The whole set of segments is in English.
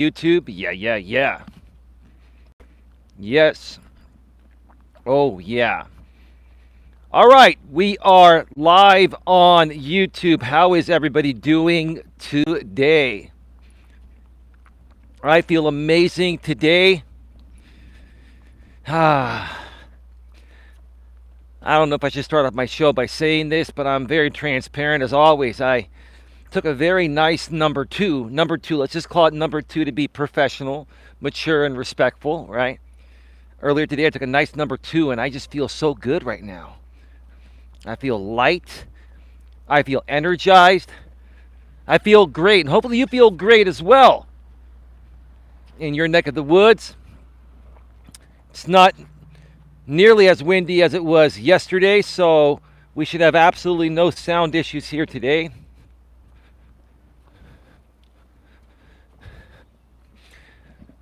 YouTube? Yeah. Yes. Oh, yeah. All right, we are live on YouTube. How is everybody doing today? I feel amazing today. Ah, I don't know if I should start off my show by saying this, but I'm very transparent as always. I took a very nice number two. Number two, let's just call it number two to be professional, mature, and respectful, right? Earlier today, I took a nice number two, and I just feel so good right now. I feel light. I feel energized. I feel great, and hopefully you feel great as well. In your neck of the woods, it's not nearly as windy as it was yesterday, so we should have absolutely no sound issues here today.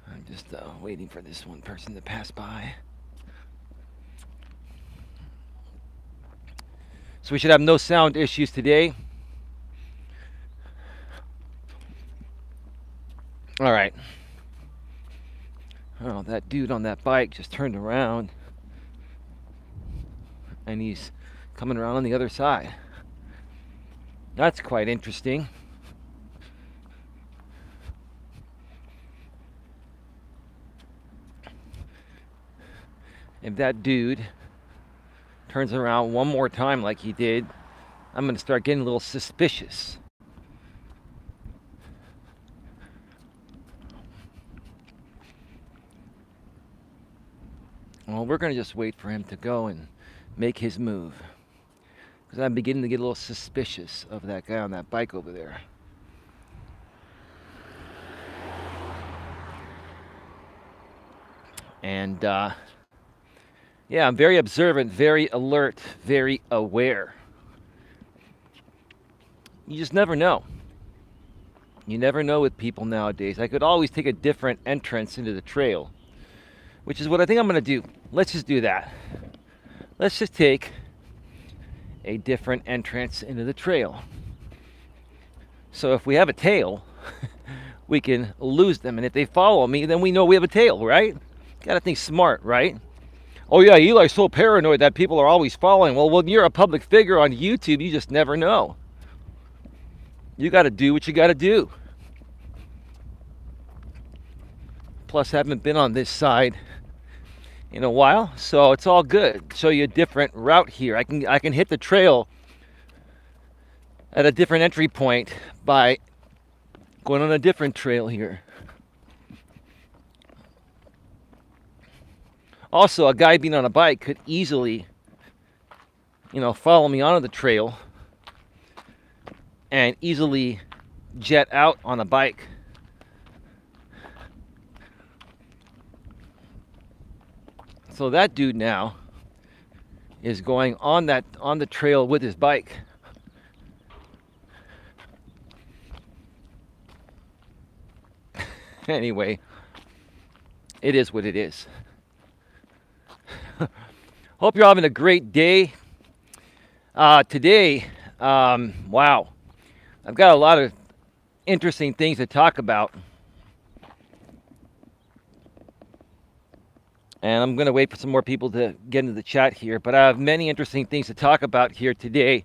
I'm just waiting for this one person to pass by. So we should have no sound issues today. All right. Oh, that dude on that bike just turned around. And he's coming around on the other side. That's quite interesting. If that dude turns around one more time like he did, I'm going to start getting a little suspicious. Well, we're going to just wait for him to go and make his move. Because I'm beginning to get a little suspicious of that guy on that bike over there. And, yeah, I'm very observant, very alert, very aware. You just never know. You never know with people nowadays. I could always take a different entrance into the trail, which is what I think I'm going to do. Let's just do that. Let's just take a different entrance into the trail. So if we have a tail, we can lose them. And if they follow me, then we know we have a tail, right? Gotta think smart, right? Oh yeah, Eli's so paranoid that people are always following. Well, when you're a public figure on YouTube, you just never know. You gotta do what you gotta do. Plus, I haven't been on this side in a while, so it's all good. Show you a different route here. I can hit the trail at a different entry point by going on a different trail here. Also, a guy being on a bike could easily, follow me onto the trail and easily jet out on a bike. So that dude now is going on the trail with his bike. Anyway, it is what it is. Hope you're having a great day. Today, wow, I've got a lot of interesting things to talk about. And I'm going to wait for some more people to get into the chat here. But I have many interesting things to talk about here today.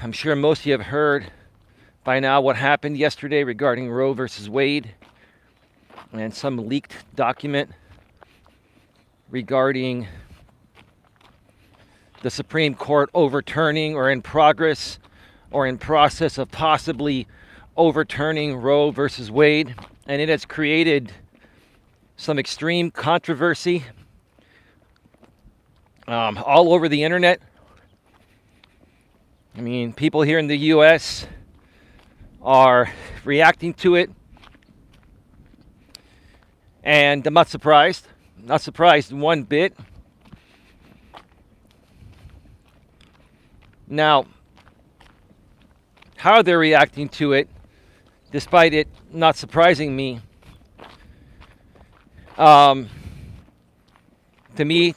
I'm sure most of you have heard by now what happened yesterday regarding Roe versus Wade and some leaked document regarding the Supreme Court overturning or in progress or in process of possibly overturning Roe versus Wade. And it has created some extreme controversy all over the internet. I mean, people here in the U.S. are reacting to it. And I'm not surprised. Not surprised one bit. Now, how they're reacting to it, despite it not surprising me, to me,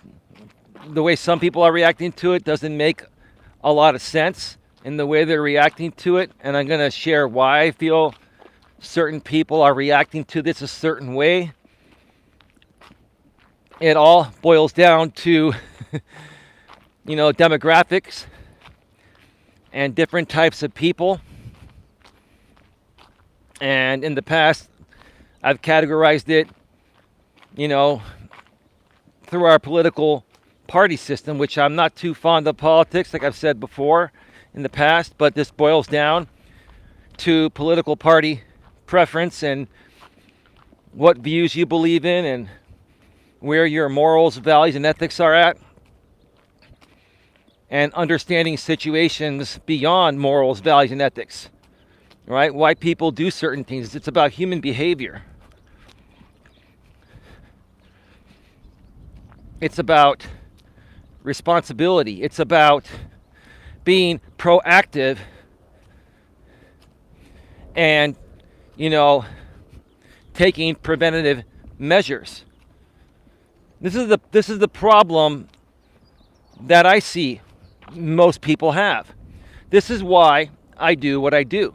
the way some people are reacting to it doesn't make a lot of sense in the way they're reacting to it. And I'm going to share why I feel Certain people are reacting to this a certain way. It all boils down to, demographics and different types of people. And in the past, I've categorized it, through our political party system, which I'm not too fond of politics, like I've said before in the past, but this boils down to political party preference and what views you believe in and where your morals, values, and ethics are at, and understanding situations beyond morals, values, and ethics, right? Why people do certain things. It's about human behavior. It's about responsibility. It's about being proactive and, taking preventative measures. This is the problem that I see most people have. This is why I do what I do.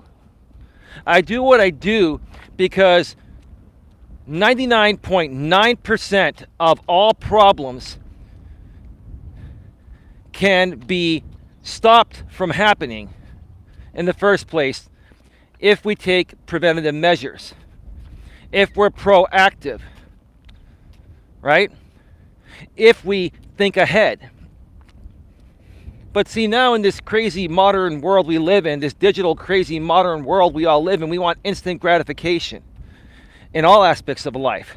I do what I do because 99.9% of all problems can be stopped from happening in the first place if we take preventative measures, if we're proactive, right? If we think ahead. But see, now in this crazy modern world we live in, this digital crazy modern world we all live in, we want instant gratification in all aspects of life.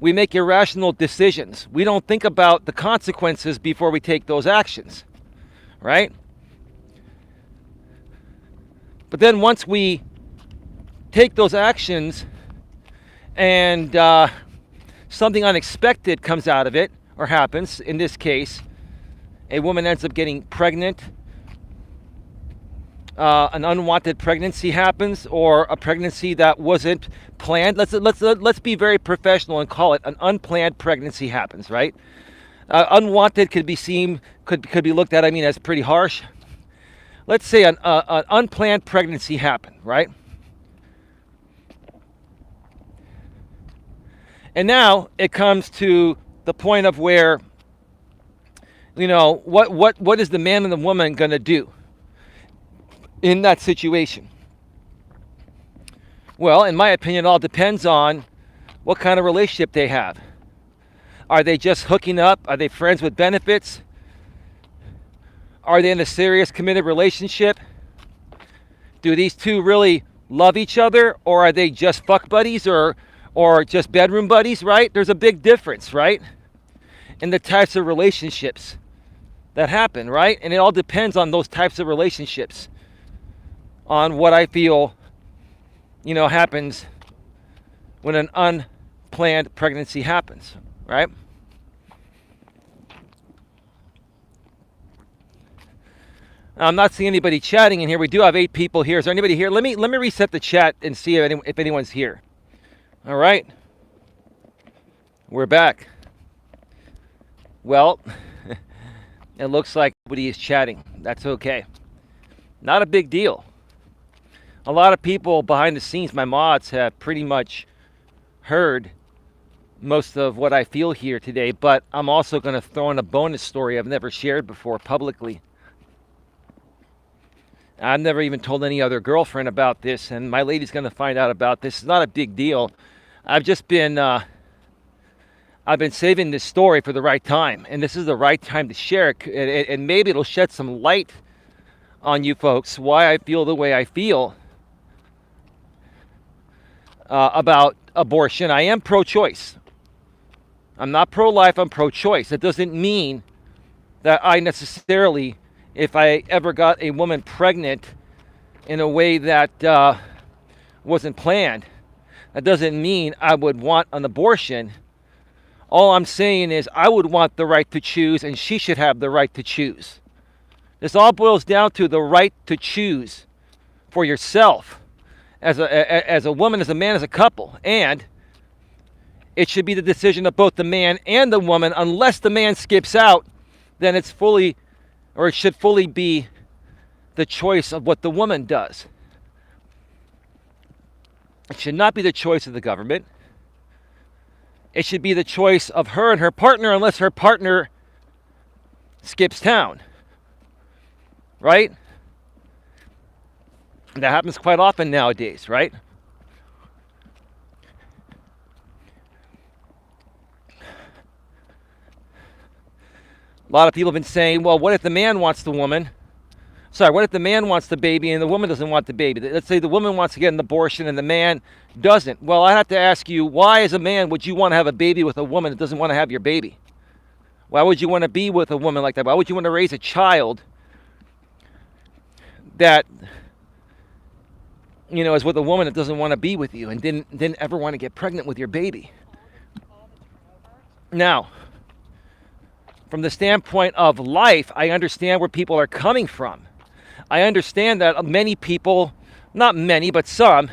We make irrational decisions. We don't think about the consequences before we take those actions, right? But then once we take those actions and something unexpected comes out of it or happens, in this case, a woman ends up getting pregnant, an unwanted pregnancy happens, or a pregnancy that wasn't planned. Let's be very professional and call it an unplanned pregnancy happens, right? Unwanted could be looked at, as pretty harsh. Let's say an unplanned pregnancy happened, right? And now it comes to the point of where, what is the man and the woman going to do in that situation? Well, in my opinion, it all depends on what kind of relationship they have. Are they just hooking up? Are they friends with benefits? Are they in a serious, committed relationship? Do these two really love each other, or are they just fuck buddies or just bedroom buddies, right? There's a big difference, right? In the types of relationships that happen, right? And it all depends on those types of relationships, on what I feel, happens when an unplanned pregnancy happens, right? I'm not seeing anybody chatting in here. We do have 8 people here. Is there anybody here? Let me reset the chat and see if anyone's here. All right. We're back. Well, it looks like nobody is chatting. That's okay. Not a big deal. A lot of people behind the scenes, my mods, have pretty much heard most of what I feel here today, but I'm also going to throw in a bonus story I've never shared before publicly. I've never even told any other girlfriend about this, and my lady's going to find out about this. It's not a big deal. I've been saving this story for the right time, and this is the right time to share it, and maybe it'll shed some light on you folks why I feel the way I feel about abortion. I am pro-choice. I'm not pro-life, I'm pro-choice. That doesn't mean that I necessarily, if I ever got a woman pregnant in a way that wasn't planned, that doesn't mean I would want an abortion. All I'm saying is I would want the right to choose, and she should have the right to choose. This all boils down to the right to choose for yourself as a woman, as a man, as a couple. And it should be the decision of both the man and the woman. Unless the man skips out, then it should fully be the choice of what the woman does. It should not be the choice of the government. It should be the choice of her and her partner, unless her partner skips town, right? That happens quite often nowadays, right? A lot of people have been saying, well, what if the man wants the woman? Sorry, what if the man wants the baby and the woman doesn't want the baby? Let's say the woman wants to get an abortion and the man doesn't. Well, I have to ask you, why as a man would you want to have a baby with a woman that doesn't want to have your baby? Why would you want to be with a woman like that? Why would you want to raise a child that, is with a woman that doesn't want to be with you and didn't ever want to get pregnant with your baby? Now, from the standpoint of life, I understand where people are coming from. I understand that many people, not many, but some,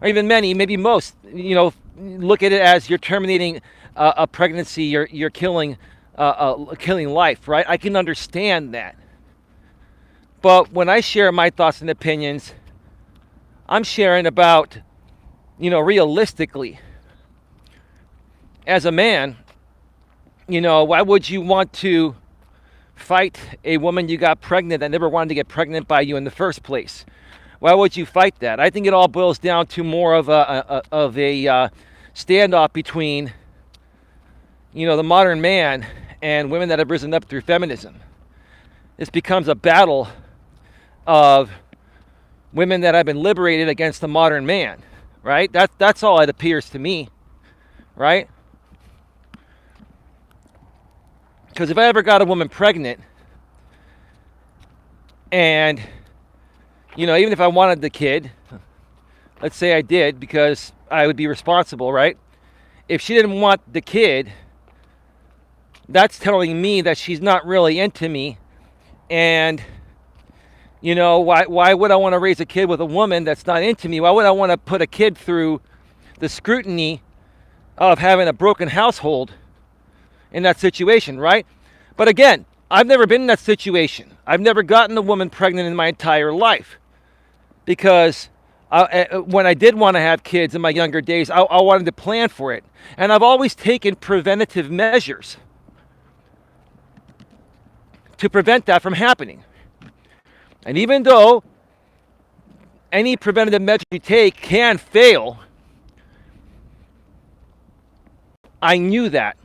or even many, maybe most, look at it as you're terminating a pregnancy, you're killing life, right? I can understand that. But when I share my thoughts and opinions, I'm sharing about, realistically. As a man, why would you want to fight a woman you got pregnant that never wanted to get pregnant by you in the first place? Why would you fight that? I think it all boils down to more of a standoff between, the modern man and women that have risen up through feminism. This becomes a battle of women that have been liberated against the modern man, right? That's all it appears to me, right? Because if I ever got a woman pregnant, and, even if I wanted the kid, let's say I did, because I would be responsible, right? If she didn't want the kid, that's telling me that she's not really into me. And, why would I want to raise a kid with a woman that's not into me? Why would I want to put a kid through the scrutiny of having a broken household in that situation, right? But again, I've never been in that situation. I've never gotten a woman pregnant in my entire life, because when I did want to have kids in my younger days, I wanted to plan for it. And I've always taken preventative measures to prevent that from happening. And even though any preventative measure you take can fail, I knew that.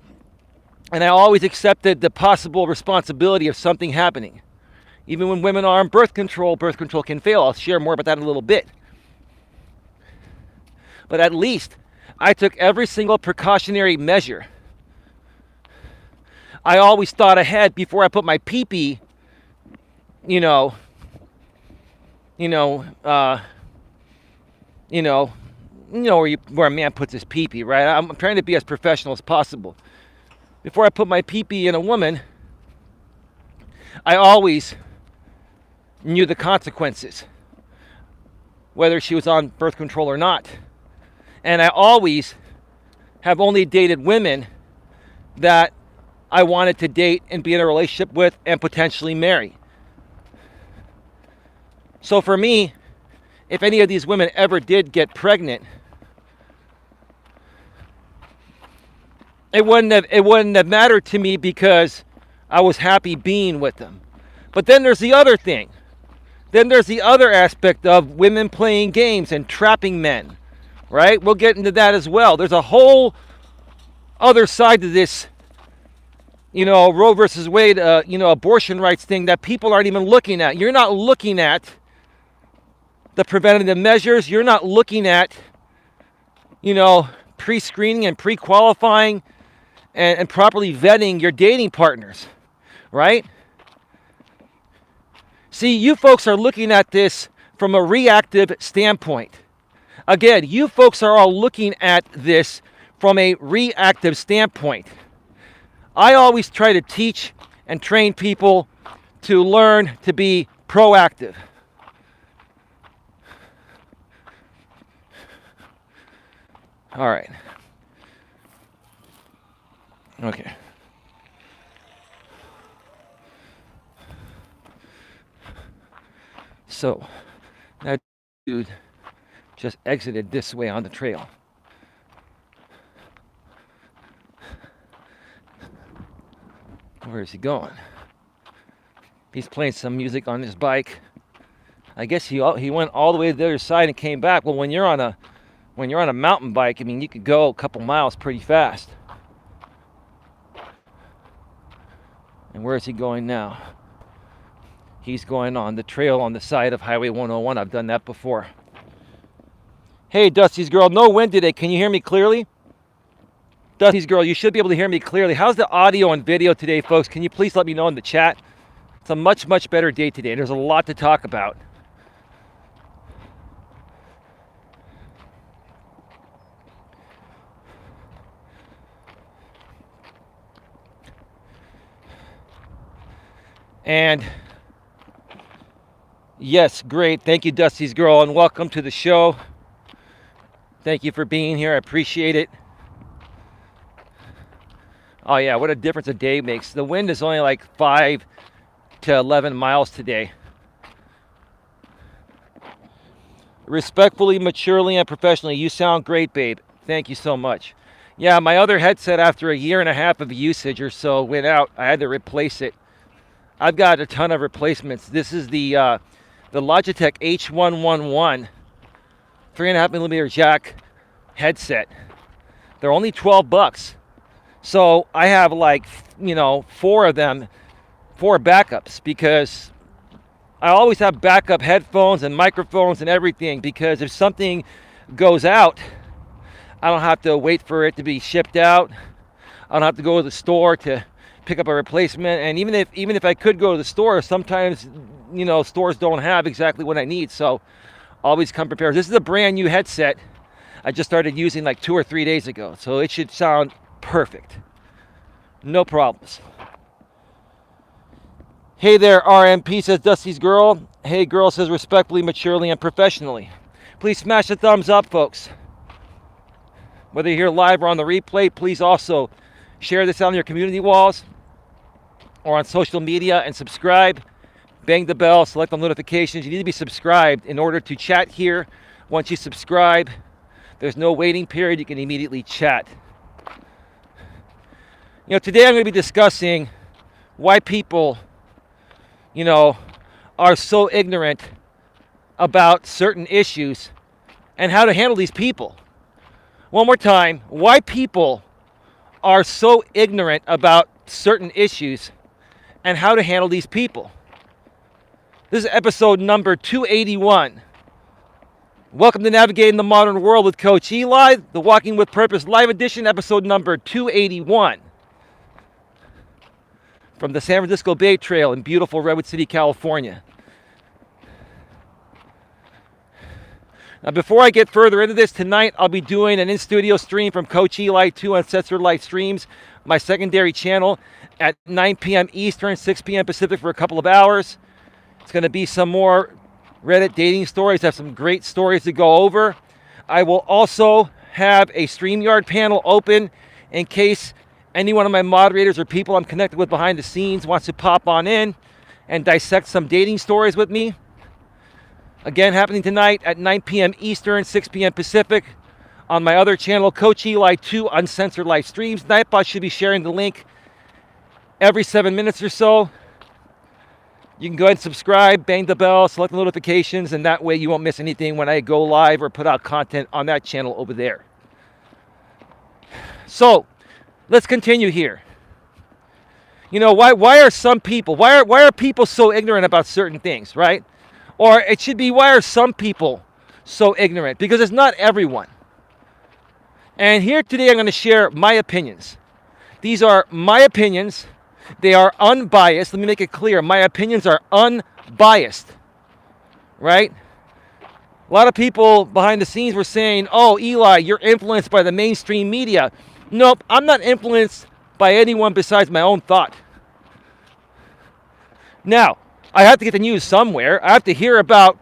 And I always accepted the possible responsibility of something happening. Even when women are on birth control can fail. I'll share more about that in a little bit. But at least I took every single precautionary measure. I always thought ahead before I put my pee-pee, where a man puts his pee-pee, right? I'm trying to be as professional as possible. Before I put my pee-pee in a woman, I always knew the consequences, whether she was on birth control or not. And I always have only dated women that I wanted to date and be in a relationship with and potentially marry. So for me, if any of these women ever did get pregnant, it wouldn't have mattered to me, because I was happy being with them. But then there's the other thing. Then there's the other aspect of women playing games and trapping men, right? We'll get into that as well. There's a whole other side to this, Roe versus Wade, abortion rights thing that people aren't even looking at. You're not looking at the preventative measures. You're not looking at, pre-screening and pre-qualifying and properly vetting your dating partners, right? See, you folks are looking at this from a reactive standpoint. Again, you folks are all looking at this from a reactive standpoint. I always try to teach and train people to learn to be proactive. All right. Okay. So, that dude just exited this way on the trail. Where is he going? He's playing some music on his bike. I guess he went all the way to the other side and came back. Well, when you're on a mountain bike, I mean, you could go a couple miles pretty fast. And where is he going now? He's going on the trail on the side of Highway 101. I've done that before. Hey, Dusty's girl, no wind today. Can you hear me clearly? Dusty's girl, you should be able to hear me clearly. How's the audio and video today, folks? Can you please let me know in the chat? It's a much, much better day today. There's a lot to talk about. And yes, great. Thank you, Dusty's girl, and welcome to the show. Thank you for being here. I appreciate it. Oh yeah, what a difference a day makes. The wind is only like 5 to 11 miles today. Respectfully, maturely, and professionally, you sound great, babe. Thank you so much. Yeah, my other headset, after a year and a half of usage or so, went out. I had to replace it. I've got a ton of replacements. This is the Logitech H111 3.5 millimeter jack headset. They're only $12. So I have like, 4 of them, 4 backups, because I always have backup headphones and microphones and everything, because if something goes out, I don't have to wait for it to be shipped out. I don't have to go to the store to pick up a replacement. And even if I could go to the store, sometimes, stores don't have exactly what I need. So always come prepared. This is a brand new headset I just started using like 2 or 3 days ago. So it should sound perfect. No problems. Hey there, RMP, says Dusty's girl. Hey girl, says respectfully, maturely, and professionally. Please smash the thumbs up, folks. Whether you're here live or on the replay, please also share this on your community walls or on social media and subscribe. Bang the bell, select on notifications. You need to be subscribed in order to chat here. Once you subscribe, there's no waiting period. You can immediately chat. Today I'm going to be discussing why people, are so ignorant about certain issues and how to handle these people. One more time, why people are so ignorant about certain issues and how to handle these people. This is episode number 281. Welcome to Navigating the Modern World with Coach Eli, the Walking with Purpose Live Edition, episode number 281. From the San Francisco Bay Trail in beautiful Redwood City, California. Now, before I get further into this, tonight I'll be doing an in-studio stream from Coach Eli 2 Uncensored Life Streams, my secondary channel, at 9 p.m. Eastern, 6 p.m. Pacific for a couple of hours. It's going to be some more Reddit dating stories. I have some great stories to go over. I will also have a StreamYard panel open in case any one of my moderators or people I'm connected with behind the scenes wants to pop on in and dissect some dating stories with me. Again, happening tonight at 9 p.m. Eastern, 6 p.m. Pacific on my other channel, Coach Eli 2 Uncensored Live Streams. Nightbot should be sharing the link every 7 minutes or so. You can go ahead and subscribe, bang the bell, select the notifications, and that way you won't miss anything when I go live or put out content on that channel over there. So, let's continue here. Why are some people, why are people so ignorant about certain things, right? Or it should be, why are some people so ignorant? Because it's not everyone. And here today I'm going to share my opinions. These are my opinions. They are unbiased. Let me make it clear. My opinions are unbiased, right? A lot of people behind the scenes were saying, oh, Eli, you're influenced by the mainstream media. Nope, I'm not influenced by anyone besides my own thought. Now, I have to get the news somewhere. I have to hear about,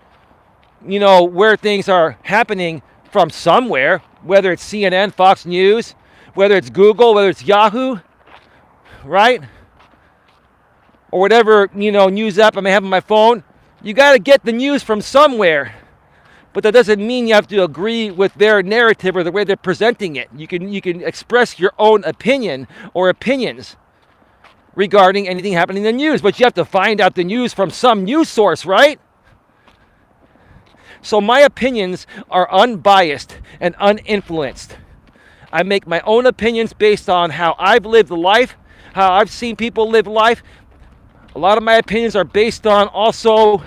where things are happening from somewhere, whether it's CNN, Fox News, whether it's Google, whether it's Yahoo, right? Or whatever, news app I may have on my phone. You got to get the news from somewhere. but that doesn't mean you have to agree with their narrative or the way they're presenting it. You can express your own opinion or opinions regarding anything happening in the news, but you have to find out the news from some news source, right? So my opinions are unbiased and uninfluenced. I make my own opinions based on how I've lived life, how I've seen people live life. A lot of my opinions are based on also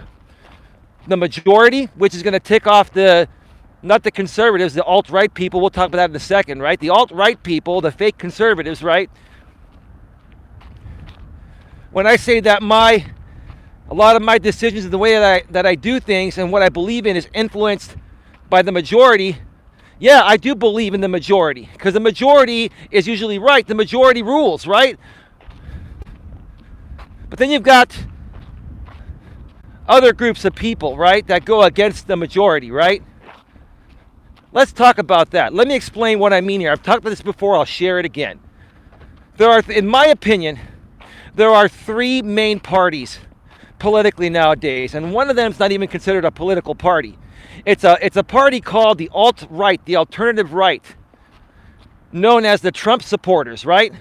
the majority, which is going to tick off not the conservatives, the alt-right people. We'll talk about that in a second, right? The alt-right people, the fake conservatives, right? When I say that a lot of my decisions and the way that I do things and what I believe in is influenced by the majority, yeah, I do believe in the majority, because the majority is usually right. The majority rules, right? But then you've got other groups of people, right, that go against the majority, right? Let's talk about that. Let me explain what I mean here. I've talked about this before. I'll share it again. In my opinion, there are three main parties politically nowadays, and one of them is not even considered a political party. It's a party called the alt-right, the alternative right, known as the Trump supporters, right?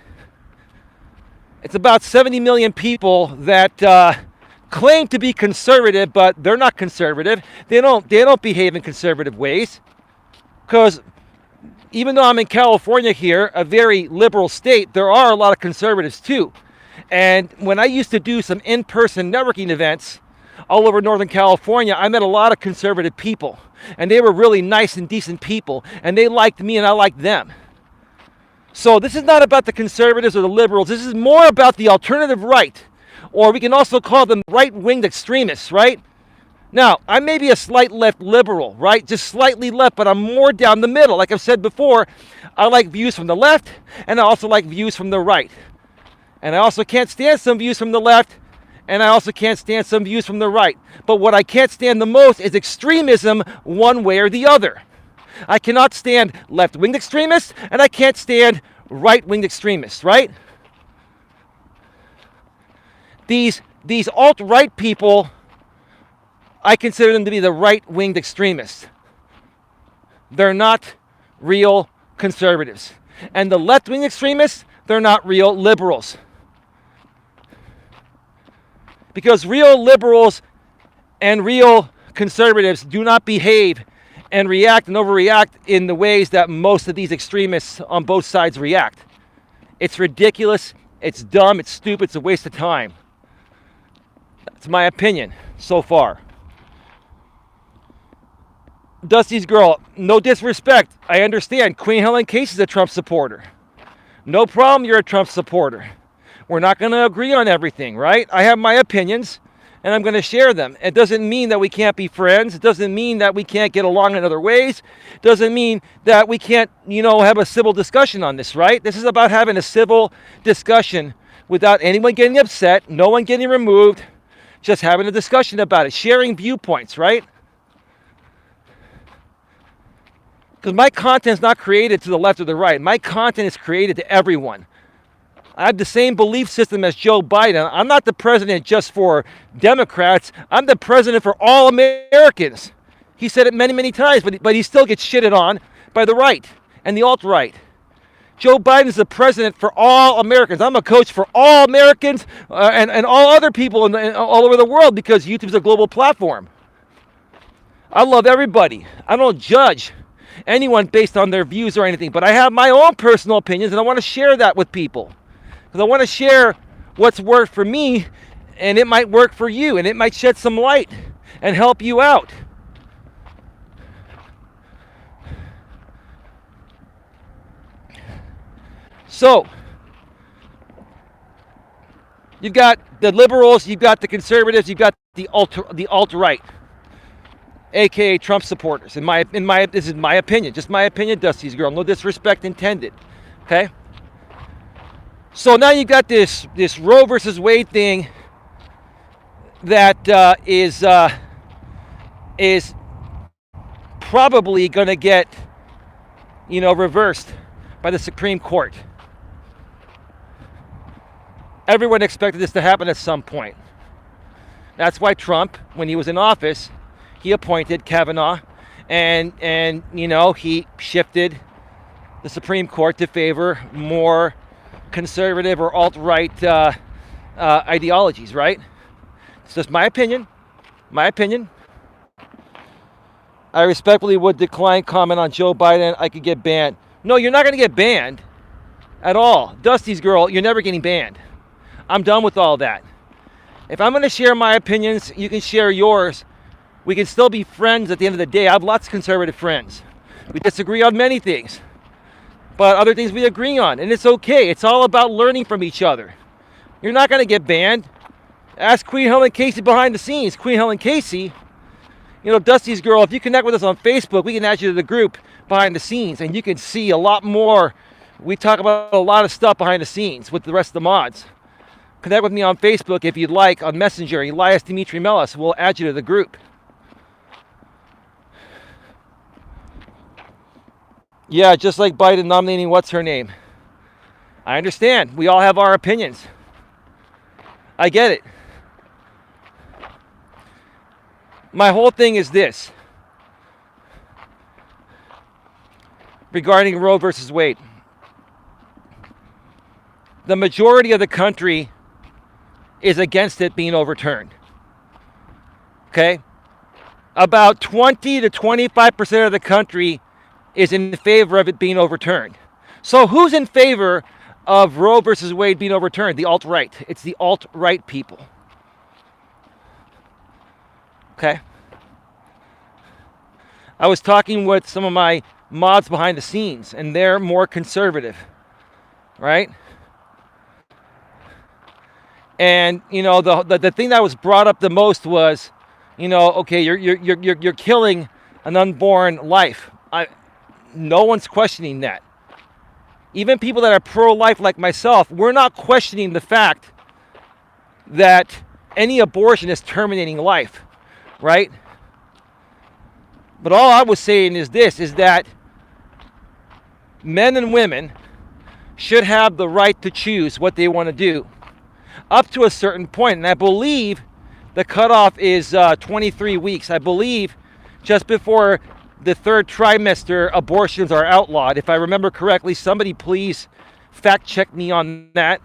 It's about 70 million people that claim to be conservative, but they're not conservative. They don't behave in conservative ways, because even though I'm in California here, a very liberal state, there are a lot of conservatives too. And when I used to do some in-person networking events all over Northern California, I met a lot of conservative people, and they were really nice and decent people, and they liked me and I liked them. So this is not about the conservatives or the liberals. This is more about the alternative right, or we can also call them right-winged extremists, right? Now, I may be a slight left liberal, right? Just slightly left, but I'm more down the middle. Like I've said before, I like views from the left, and I also like views from the right. And I also can't stand some views from the left, and I also can't stand some views from the right. But what I can't stand the most is extremism one way or the other. I cannot stand left-wing extremists, and I can't stand right-wing extremists, right? These alt-right people, I consider them to be the right-winged extremists. They're not real conservatives. And the left-wing extremists, they're not real liberals. Because real liberals and real conservatives do not behave and react and overreact in the ways that most of these extremists on both sides react. It's ridiculous, it's dumb, it's stupid, it's a waste of time. That's my opinion so far. Dusty's girl, no disrespect, I understand. Queen Helen Case is a Trump supporter. No problem, you're a Trump supporter. We're not going to agree on everything, right? I have my opinions, and I'm going to share them. It doesn't mean that we can't be friends. It doesn't mean that we can't get along in other ways. It doesn't mean that we can't, have a civil discussion on this, right? This is about having a civil discussion without anyone getting upset, no one getting removed, just having a discussion about it, sharing viewpoints, right? Because my content is not created to the left or the right. My content is created to everyone. I have the same belief system as Joe Biden. I'm not the president just for Democrats. I'm the president for all Americans. He said it many, many times, but he still gets shitted on by the right and the alt-right. Joe Biden is the president for all Americans. I'm a coach for all Americans and all other people all over the world, because YouTube's a global platform. I love everybody. I don't judge anyone based on their views or anything, but I have my own personal opinions, and I want to share that with people. Because I want to share what's worked for me, and it might work for you, and it might shed some light and help you out. So, you've got the liberals, you've got the conservatives, you've got the alt-right, aka Trump supporters. This is my opinion, just my opinion, Dusty's girl. No disrespect intended. Okay. So now you got this Roe versus Wade thing that is probably going to get reversed by the Supreme Court. Everyone expected this to happen at some point. That's why Trump, when he was in office, he appointed Kavanaugh and he shifted the Supreme Court to favor more conservative or alt-right ideologies, right? It's just my opinion. My opinion. I respectfully would decline comment on Joe Biden. I could get banned. No, you're not going to get banned at all. Dusty's girl, you're never getting banned. I'm done with all that. If I'm going to share my opinions, you can share yours. We can still be friends at the end of the day. I have lots of conservative friends. We disagree on many things, but other things we agree on, and it's okay. It's all about learning from each other. You're not going to get banned. Ask Queen Helen Casey behind the scenes. Queen Helen Casey, Dusty's girl, if you connect with us on Facebook, we can add you to the group behind the scenes, and you can see a lot more. We talk about a lot of stuff behind the scenes with the rest of the mods. Connect with me on Facebook if you'd like, on Messenger, Elias Melas. We'll add you to the group. Yeah, just like Biden nominating what's her name. I understand. We all have our opinions. I get it. My whole thing is this. Regarding Roe versus Wade. The majority of the country is against it being overturned. Okay? About 20 to 25% of the country is in favor of it being overturned. So who's in favor of Roe versus Wade being overturned? The alt-right. It's the alt-right people. Okay? I was talking with some of my mods behind the scenes, and they're more conservative, right? And the thing that was brought up the most was, okay, you're killing an unborn life. No one's questioning that. Even people that are pro-life like myself, we're not questioning the fact that any abortion is terminating life, right? But all I was saying is this, is that men and women should have the right to choose what they want to do up to a certain point. And I believe the cutoff is 23 weeks. I believe just before the third trimester, abortions are outlawed. If I remember correctly, somebody please fact check me on that.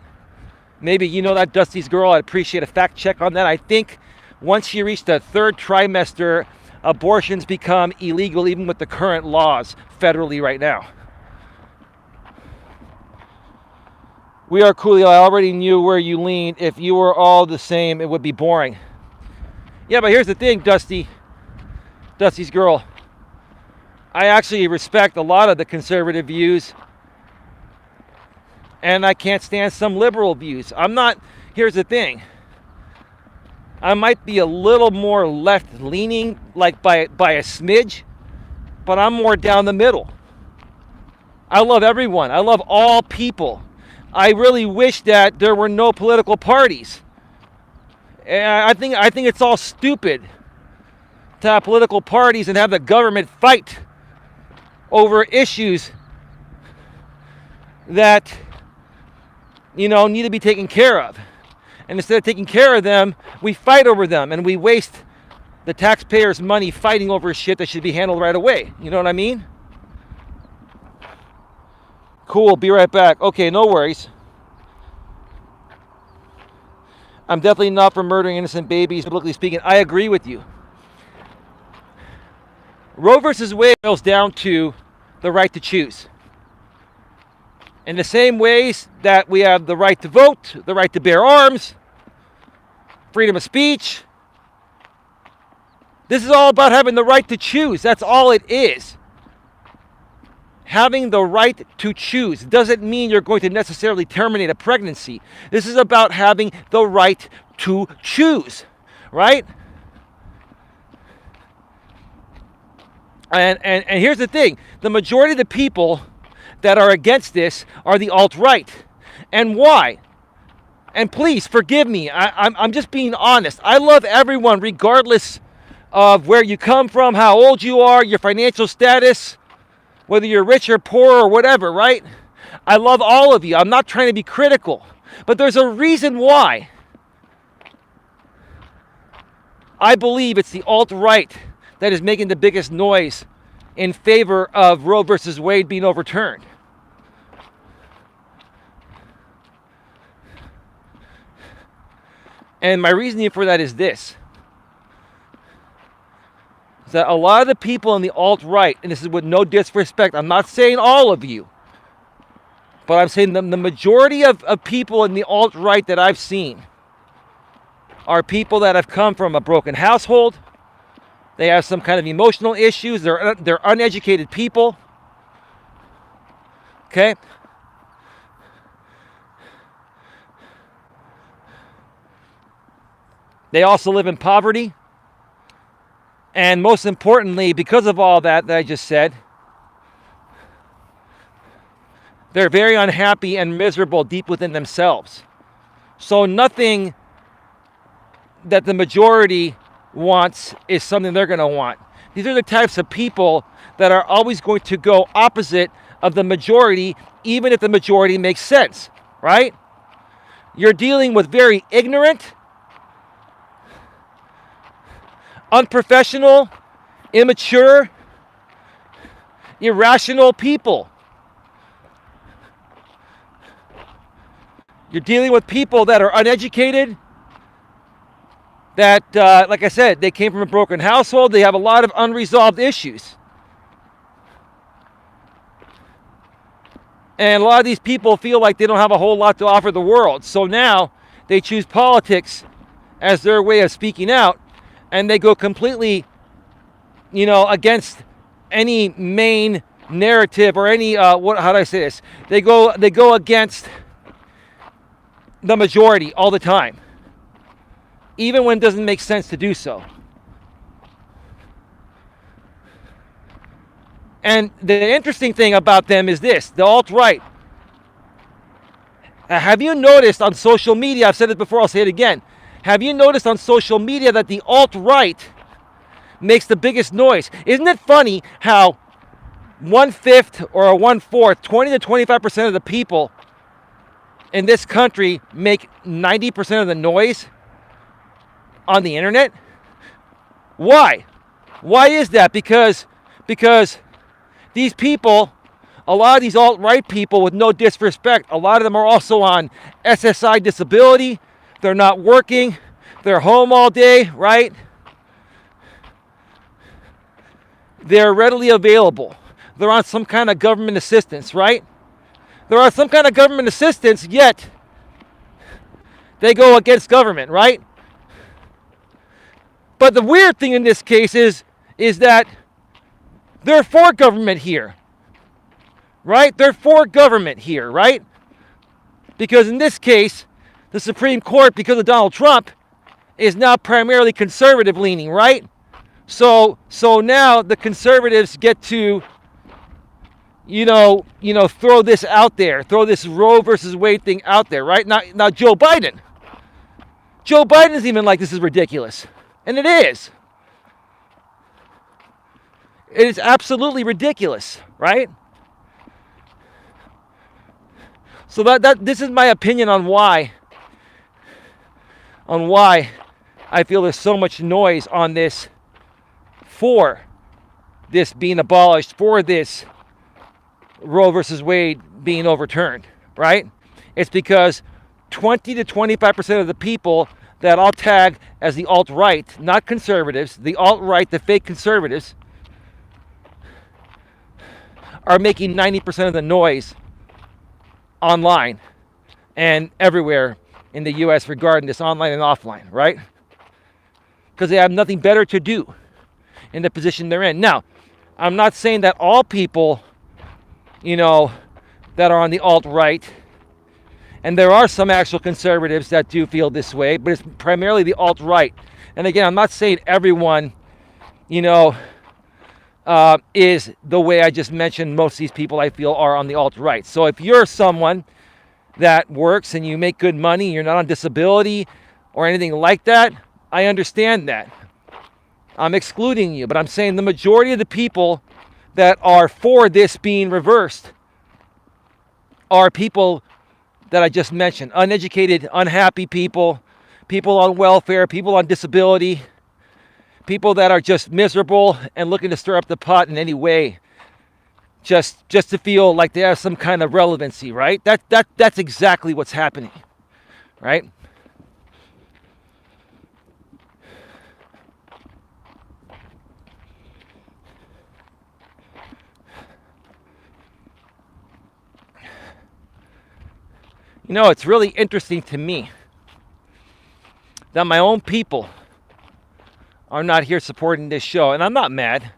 Maybe you know that, Dusty's girl. I'd appreciate a fact check on that. I think once you reach the third trimester, abortions become illegal, even with the current laws federally right now. We are cool. I already knew where you leaned. If you were all the same, it would be boring. Yeah, but here's the thing, Dusty's girl. I actually respect a lot of the conservative views, and I can't stand some liberal views. Here's the thing. I might be a little more left-leaning, like by a smidge, but I'm more down the middle. I love everyone. I love all people. I really wish that there were no political parties. And I think it's all stupid to have political parties and have the government fight over issues that need to be taken care of. And instead of taking care of them, we fight over them, and we waste the taxpayers' money fighting over shit that should be handled right away. You know what I mean? Cool, be right back. Okay, no worries. I'm definitely not for murdering innocent babies, biblically speaking. I agree with you. Roe versus Wade boils down to the right to choose. In the same ways that we have the right to vote, the right to bear arms, freedom of speech. This is all about having the right to choose. That's all it is. Having the right to choose doesn't mean you're going to necessarily terminate a pregnancy. This is about having the right to choose, right? And here's the thing. The majority of the people that are against this are the alt-right. And why? And please forgive me. I'm just being honest. I love everyone regardless of where you come from, how old you are, your financial status, whether you're rich or poor or whatever, right? I love all of you. I'm not trying to be critical. But there's a reason why. I believe it's the alt-right that is making the biggest noise in favor of Roe versus Wade being overturned. And my reasoning for that is this. Is that a lot of the people in the alt-right, and this is with no disrespect, I'm not saying all of you, but I'm saying the majority of people in the alt-right that I've seen are people that have come from a broken household. They have some kind of emotional issues. They're uneducated people. Okay? They also live in poverty. And most importantly, because of all that I just said, they're very unhappy and miserable deep within themselves. So nothing that the majority wants is something they're going to want. These are the types of people that are always going to go opposite of the majority, even if the majority makes sense, right? You're dealing with very ignorant, unprofessional, immature, irrational people. You're dealing with people that are uneducated, that, like I said, they came from a broken household. They have a lot of unresolved issues. And a lot of these people feel like they don't have a whole lot to offer the world. So now they choose politics as their way of speaking out, and they go completely, against any main narrative or any, how do I say this? They go against the majority all the time, even when it doesn't make sense to do so. And the interesting thing about them is this, the alt-right. Have you noticed on social media, I've said it before, I'll say it again. Have you noticed on social media that the alt-right makes the biggest noise? Isn't it funny how 1/5 or a 1/4, 20 to 25% of the people in this country make 90% of the noise on the internet? Why? Why is that? Because these people, a lot of these alt-right people, with no disrespect, a lot of them are also on SSI disability. They're not working. They're home all day, right? They're readily available. They're on some kind of government assistance, right? They're on some kind of government assistance, yet they go against government, right? But the weird thing in this case is that they're for government here, right? They're for government here, right? Because in this case, the Supreme Court, because of Donald Trump, is now primarily conservative leaning, right? So now the conservatives get to, throw this out there, throw this Roe versus Wade thing out there, right? Now Joe Biden is even like, this is ridiculous. And it is. It is absolutely ridiculous, right? So this is my opinion on why I feel there's so much noise on this, for this being abolished, for this Roe versus Wade being overturned, right? It's because 20 to 25% of the people that I'll tag as the alt-right, not conservatives, the alt-right, the fake conservatives, are making 90% of the noise online and everywhere in the U.S. regarding this, online and offline, right? Because they have nothing better to do in the position they're in. Now, I'm not saying that all people, that are on the alt-right, and there are some actual conservatives that do feel this way, but it's primarily the alt-right. And again, I'm not saying everyone, is the way I just mentioned. Most of these people I feel are on the alt-right. So if you're someone that works and you make good money, you're not on disability or anything like that, I understand that. I'm excluding you, but I'm saying the majority of the people that are for this being reversed are people that I just mentioned. Uneducated, unhappy people, people on welfare, people on disability, People that are just miserable and looking to stir up the pot in any way, just to feel like they have some kind of relevancy, right? That's exactly what's happening, right? You know, it's really interesting to me that my own people are not here supporting this show. And I'm not mad.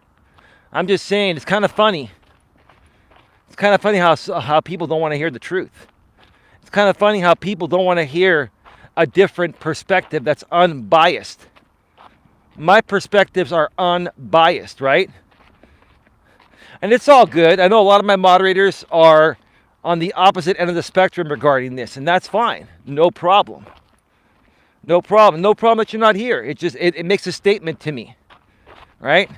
I'm just saying it's kind of funny. It's kind of funny how people don't want to hear the truth. It's kind of funny how people don't want to hear a different perspective that's unbiased. My perspectives are unbiased, right? And it's all good. I know a lot of my moderators are on the opposite end of the spectrum regarding this, and that's fine. No problem. No problem. No problem that you're not here. It makes a statement to me, right?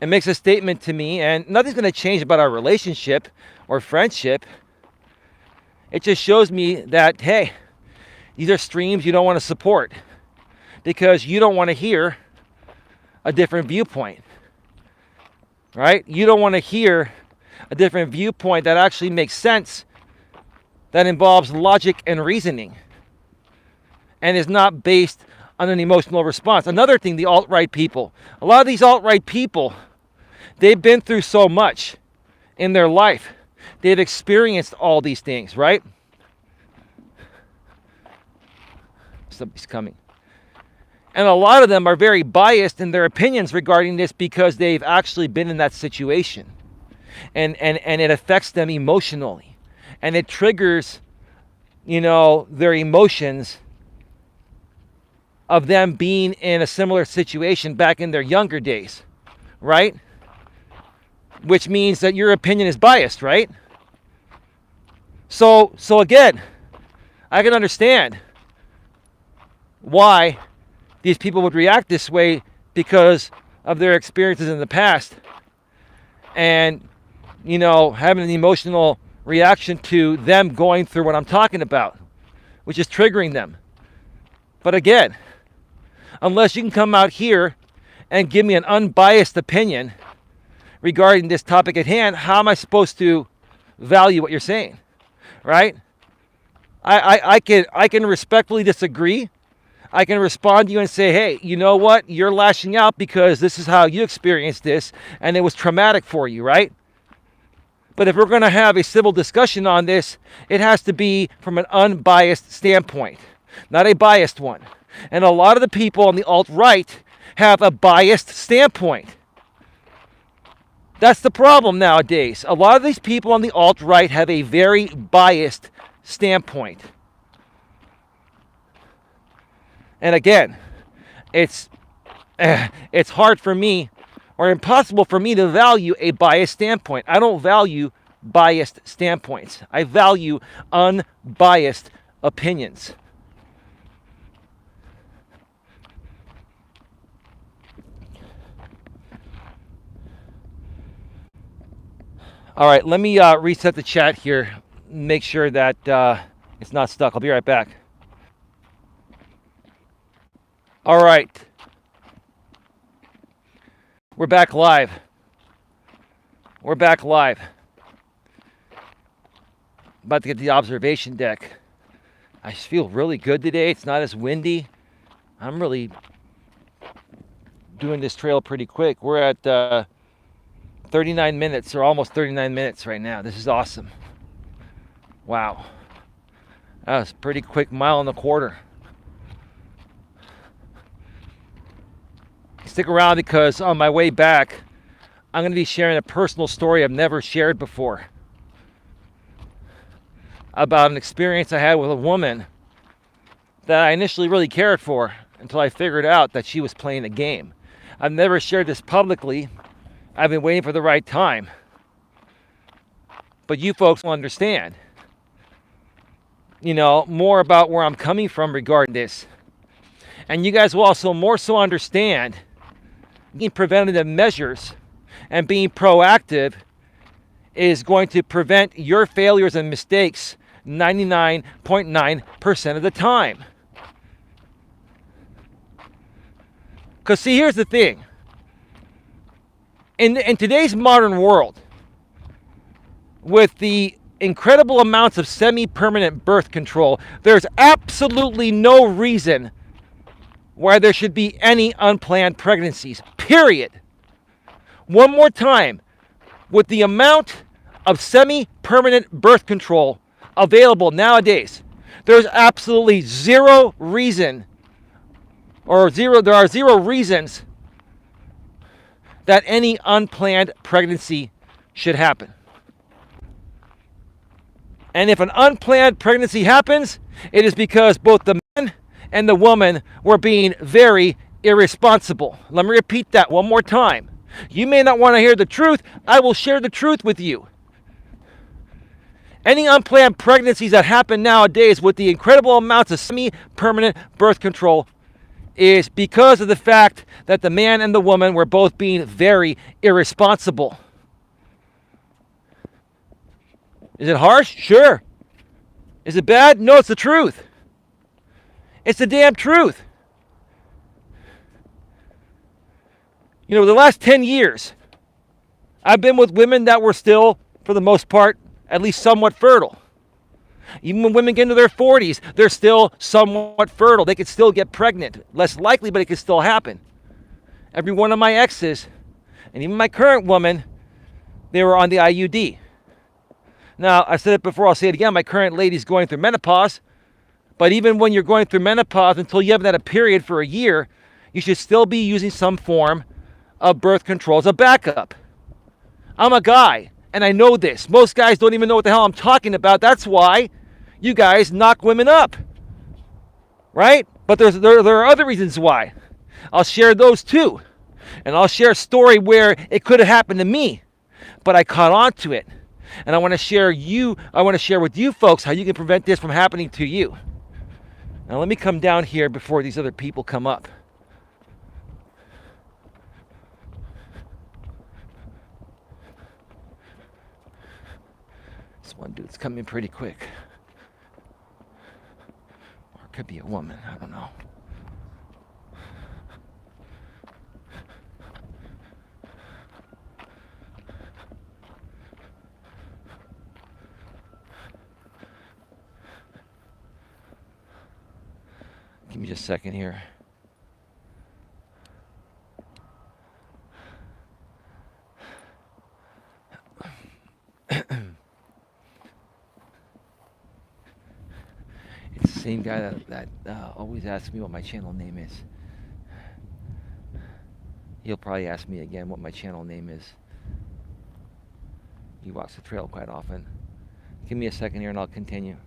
It makes a statement to me, and nothing's going to change about our relationship or friendship. It just shows me that, hey, these are streams you don't want to support because you don't want to hear a different viewpoint, right? You don't want to hear a different viewpoint that actually makes sense, that involves logic and reasoning, and is not based on an emotional response. Another thing, the alt-right people. A lot of these alt-right people, they've been through so much in their life. They've experienced all these things, right? Somebody's coming. And a lot of them are very biased in their opinions regarding this because they've actually been in that situation. And it affects them emotionally. And it triggers, their emotions of them being in a similar situation back in their younger days, right? Which means that your opinion is biased, right? So again, I can understand why these people would react this way because of their experiences in the past and, having an emotional reaction to them going through what I'm talking about, which is triggering them. But again, unless you can come out here and give me an unbiased opinion regarding this topic at hand, how am I supposed to value what you're saying, right? I can respectfully disagree. I can respond to you and say, hey, you know what? You're lashing out because this is how you experienced this and it was traumatic for you, right? But if we're going to have a civil discussion on this, it has to be from an unbiased standpoint, not a biased one. And a lot of the people on the alt-right have a biased standpoint. That's the problem nowadays. A lot of these people on the alt-right have a very biased standpoint. And again, it's hard for me or impossible for me to value a biased standpoint. I don't value biased standpoints. I value unbiased opinions. All right, let me reset the chat here, make sure that it's not stuck. I'll be right back. All right. We're back live. About to get to the observation deck. I just feel really good today. It's not as windy. I'm really doing this trail pretty quick. We're at 39 minutes or almost 39 minutes right now. This is awesome. Wow. That was a pretty quick 1.25 miles. Stick around because on my way back, I'm going to be sharing a personal story I've never shared before about an experience I had with a woman that I initially really cared for until I figured out that she was playing a game. I've never shared this publicly. I've been waiting for the right time. But you folks will understand, more about where I'm coming from regarding this. And you guys will also more so understand being preventative measures and being proactive is going to prevent your failures and mistakes 99.9% of the time. Because, see, here's the thing. In today's modern world, with the incredible amounts of semi-permanent birth control, there's absolutely no reason why there should be any unplanned pregnancies, period. One more time, with the amount of semi-permanent birth control available nowadays, there's absolutely zero reason, there are zero reasons that any unplanned pregnancy should happen. And if an unplanned pregnancy happens, it is because both the man and the woman were being very irresponsible. Let me repeat that one more time. You may not want to hear the truth. I will share the truth with you. Any unplanned pregnancies that happen nowadays with the incredible amounts of semi-permanent birth control is because of the fact that the man and the woman were both being very irresponsible. Is it harsh? Sure. Is it bad? No, it's the truth. It's the damn truth. You know, the last 10 years, I've been with women that were still, for the most part, at least somewhat fertile. Even when women get into their 40s, they're still somewhat fertile. They could still get pregnant. Less likely, but it could still happen. Every one of my exes, and even my current woman, they were on the IUD. Now, I said it before, I'll say it again, my current lady's going through menopause. But even when you're going through menopause, until you haven't had a period for a year, you should still be using some form of birth control as a backup. I'm a guy, and I know this. Most guys don't even know what the hell I'm talking about. That's why you guys knock women up, right? But there are other reasons why. I'll share those too. And I'll share a story where it could have happened to me, but I caught on to it. And I want to share with you folks how you can prevent this from happening to you. Now let me come down here before these other people come up. This one dude's coming pretty quick. Or it could be a woman, I don't know. Give me just a second here. It's the same guy that always asks me what my channel name is. He'll probably ask me again what my channel name is. He walks the trail quite often. Give me a second here and I'll continue.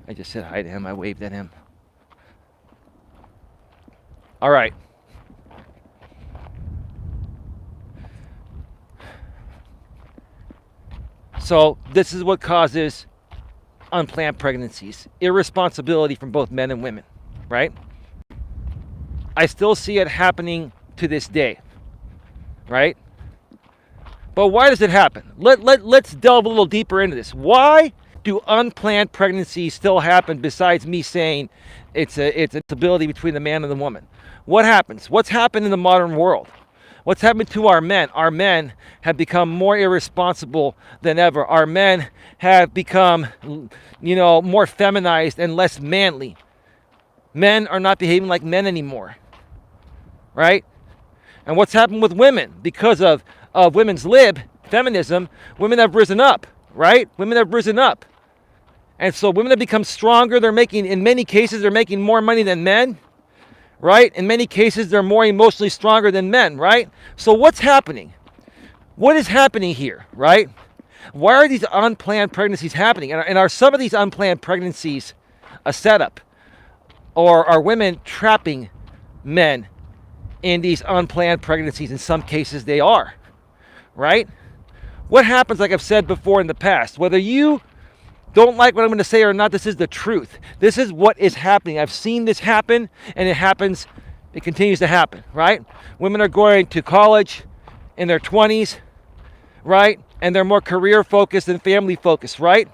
I just said hi to him. I waved at him. All right. So this is what causes unplanned pregnancies. Irresponsibility from both men and women, right? I still see it happening to this day, right? But why does it happen? Let's delve a little deeper into this. Why do unplanned pregnancies still happen besides me saying it's a stability between the man and the woman? What happens? What's happened in the modern world? What's happened to our men? Our men have become more irresponsible than ever. Our men have become, more feminized and less manly. Men are not behaving like men anymore, right? And what's happened with women? Because of women's feminism, women have risen up, right? Women have risen up. And so women have become stronger. In many cases, they're making more money than men, right? In many cases, they're more emotionally stronger than men, right? So what's happening? What is happening here, right? Why are these unplanned pregnancies happening? And are some of these unplanned pregnancies a setup? Or are women trapping men in these unplanned pregnancies? In some cases, they are. Right? What happens, like I've said before in the past, whether you don't like what I'm going to say or not, this is the truth. This is what is happening. I've seen this happen, and it continues to happen, right? Women are going to college in their 20s, right? and they're more career focused and family focused, right?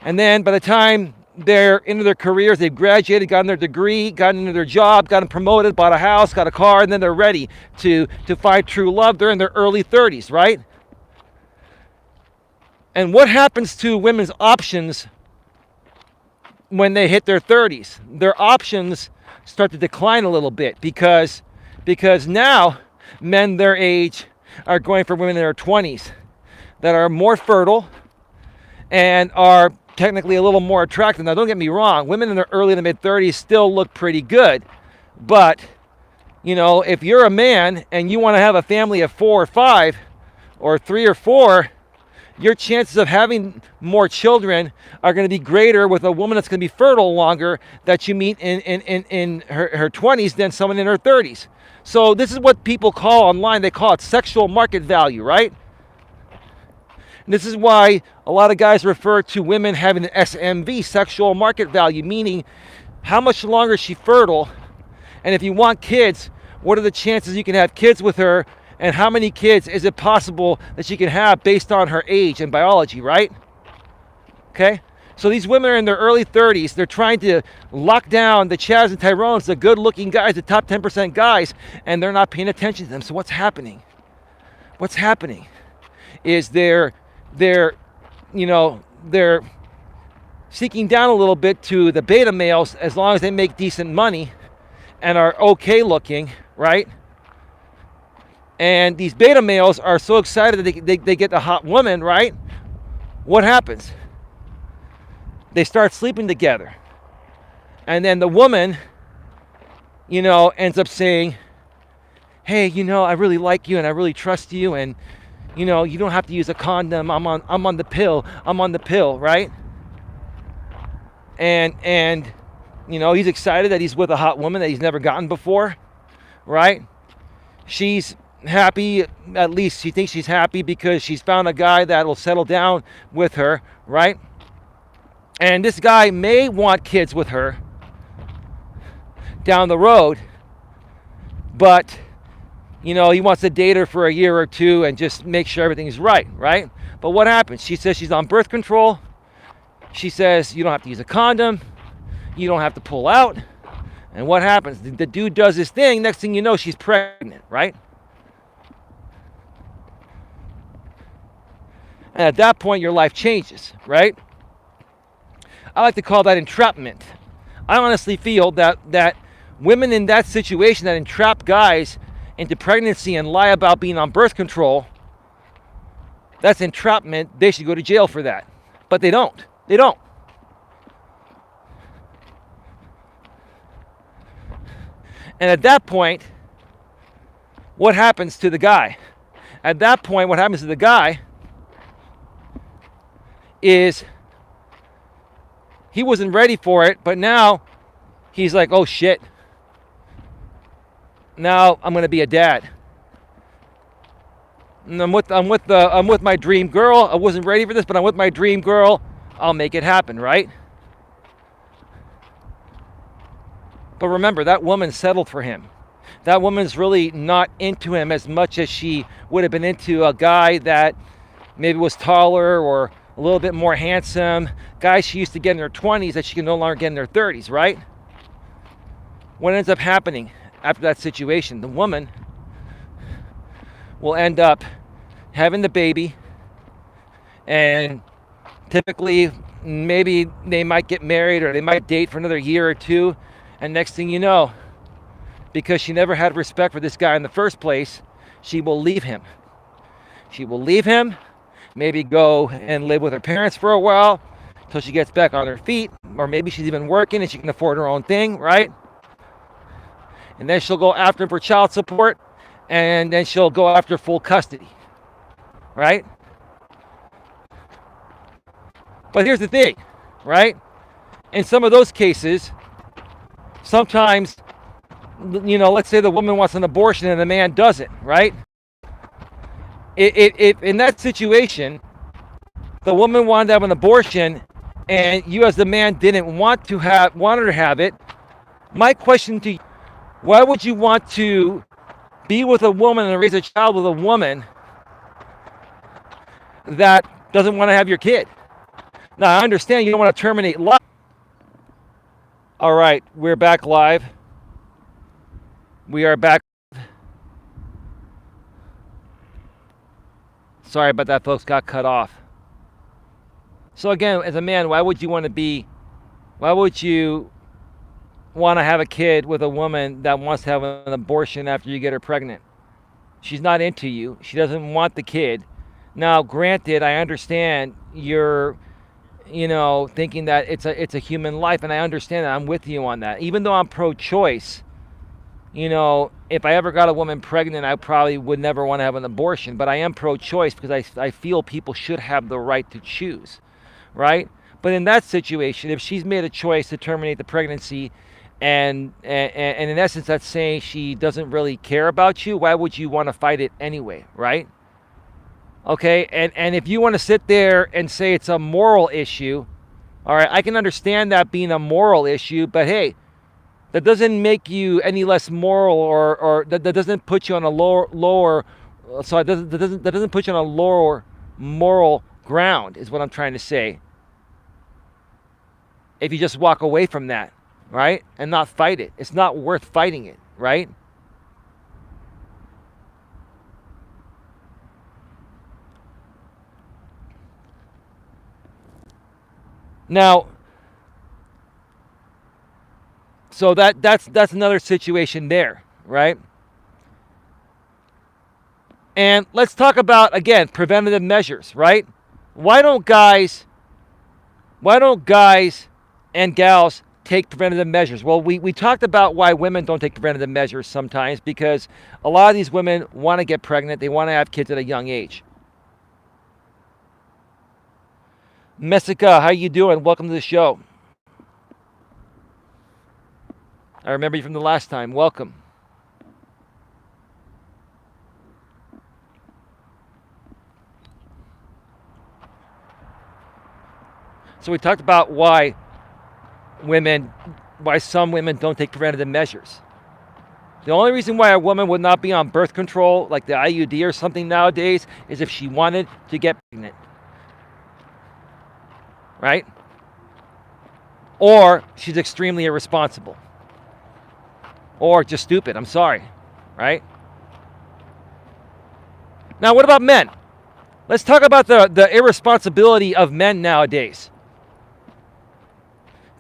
And then by the time they're into their careers, they've graduated, gotten their degree, gotten into their job, gotten promoted, bought a house, got a car, and then they're ready to find true love. They're in their early 30s, right? And what happens to women's options when they hit their 30s? Their options start to decline a little bit because now men their age are going for women in their 20s that are more fertile and are technically a little more attractive. Now, don't get me wrong, women in their early to mid 30s still look pretty good, but you know, if you're a man and you want to have a family of 4 or 5 or 3 or 4, your chances of having more children are going to be greater with a woman that's going to be fertile longer that you meet in her 20s than someone in her 30s. So this is what people call online, they call it sexual market value, right? And this is why a lot of guys refer to women having an SMV, sexual market value, meaning how much longer is she fertile, and if you want kids, what are the chances you can have kids with her, and how many kids is it possible that she can have based on her age and biology, right? Okay? So these women are in their early 30s. They're trying to lock down the Chads and Tyrones, the good-looking guys, the top 10% guys, and they're not paying attention to them. So what's happening? What's happening is they're seeking down a little bit to the beta males as long as they make decent money and are okay looking, right? And these beta males are so excited that they get the hot woman, right? What happens? They start sleeping together. And then the woman, ends up saying, hey, I really like you and I really trust you, and you don't have to use a condom. I'm on the pill. I'm on the pill, right? And he's excited that he's with a hot woman that he's never gotten before, right? She's happy, at least she thinks she's happy because she's found a guy that will settle down with her, right? And this guy may want kids with her down the road, but he wants to date her for a year or two and just make sure everything's right? But what happens? She says she's on birth control. She says you don't have to use a condom. You don't have to pull out. And what happens? The dude does his thing. Next thing you know, she's pregnant, right? And at that point, your life changes, right? I like to call that entrapment. I honestly feel that women in that situation that entrap guys into pregnancy and lie about being on birth control, that's entrapment. They should go to jail for that. But they don't. They don't. And at that point, what happens to the guy? At that point, what happens to the guy is he wasn't ready for it, but now he's like, oh shit. Now I'm going to be a dad. And I'm with my dream girl. I wasn't ready for this, but I'm with my dream girl. I'll make it happen, right? But remember, that woman settled for him. That woman's really not into him as much as she would have been into a guy that maybe was taller or a little bit more handsome. Guys she used to get in her 20s that she can no longer get in her 30s, right? What ends up happening after that situation? The woman will end up having the baby, and typically maybe they might get married or they might date for another year or two, and next thing you know, because she never had respect for this guy in the first place, she will leave him. She will leave him, maybe go and live with her parents for a while until she gets back on her feet, or maybe she's even working and she can afford her own thing, right? And then she'll go after him for child support, and then she'll go after full custody, right? But here's the thing, right? In some of those cases, sometimes, let's say the woman wants an abortion and the man doesn't, right? If in that situation, the woman wanted to have an abortion and you as the man didn't wanted to have it, my question to you, why would you want to be with a woman and raise a child with a woman that doesn't want to have your kid. Now, I understand you don't want to terminate life. All right, we're back live. We are back. Sorry about that, folks. Got cut off. So again, as a man, why would you want to have a kid with a woman that wants to have an abortion after you get her pregnant? She's not into you. She doesn't want the kid. Now, granted, I understand you're, thinking that it's a human life, and I understand that. I'm with you on that. Even though I'm pro-choice, if I ever got a woman pregnant, I probably would never want to have an abortion. But I am pro-choice because I feel people should have the right to choose, right? But in that situation, if she's made a choice to terminate the pregnancy, and in essence that's saying she doesn't really care about you, why would you want to fight it anyway, right? Okay, and if you want to sit there and say it's a moral issue, all right, I can understand that being a moral issue, but hey, that doesn't make you any less moral, or that doesn't put you on a lower so that doesn't put you on a lower moral ground, is what I'm trying to say. If you just walk away from that, right, and not fight it, it's not worth fighting it, right? Now, so that's another situation there, right? And let's talk about, again, preventative measures, right? Why don't guys and gals take preventative measures? Well, we talked about why women don't take preventative measures sometimes, because a lot of these women want to get pregnant. They want to have kids at a young age. Messica, how you doing? Welcome to the show. I remember you from the last time. Welcome. So we talked about why some women don't take preventative measures. The only reason why a woman would not be on birth control, like the IUD or something nowadays, is if she wanted to get pregnant. Right? Or she's extremely irresponsible. Or just stupid, I'm sorry. Right? Now, what about men? Let's talk about the irresponsibility of men nowadays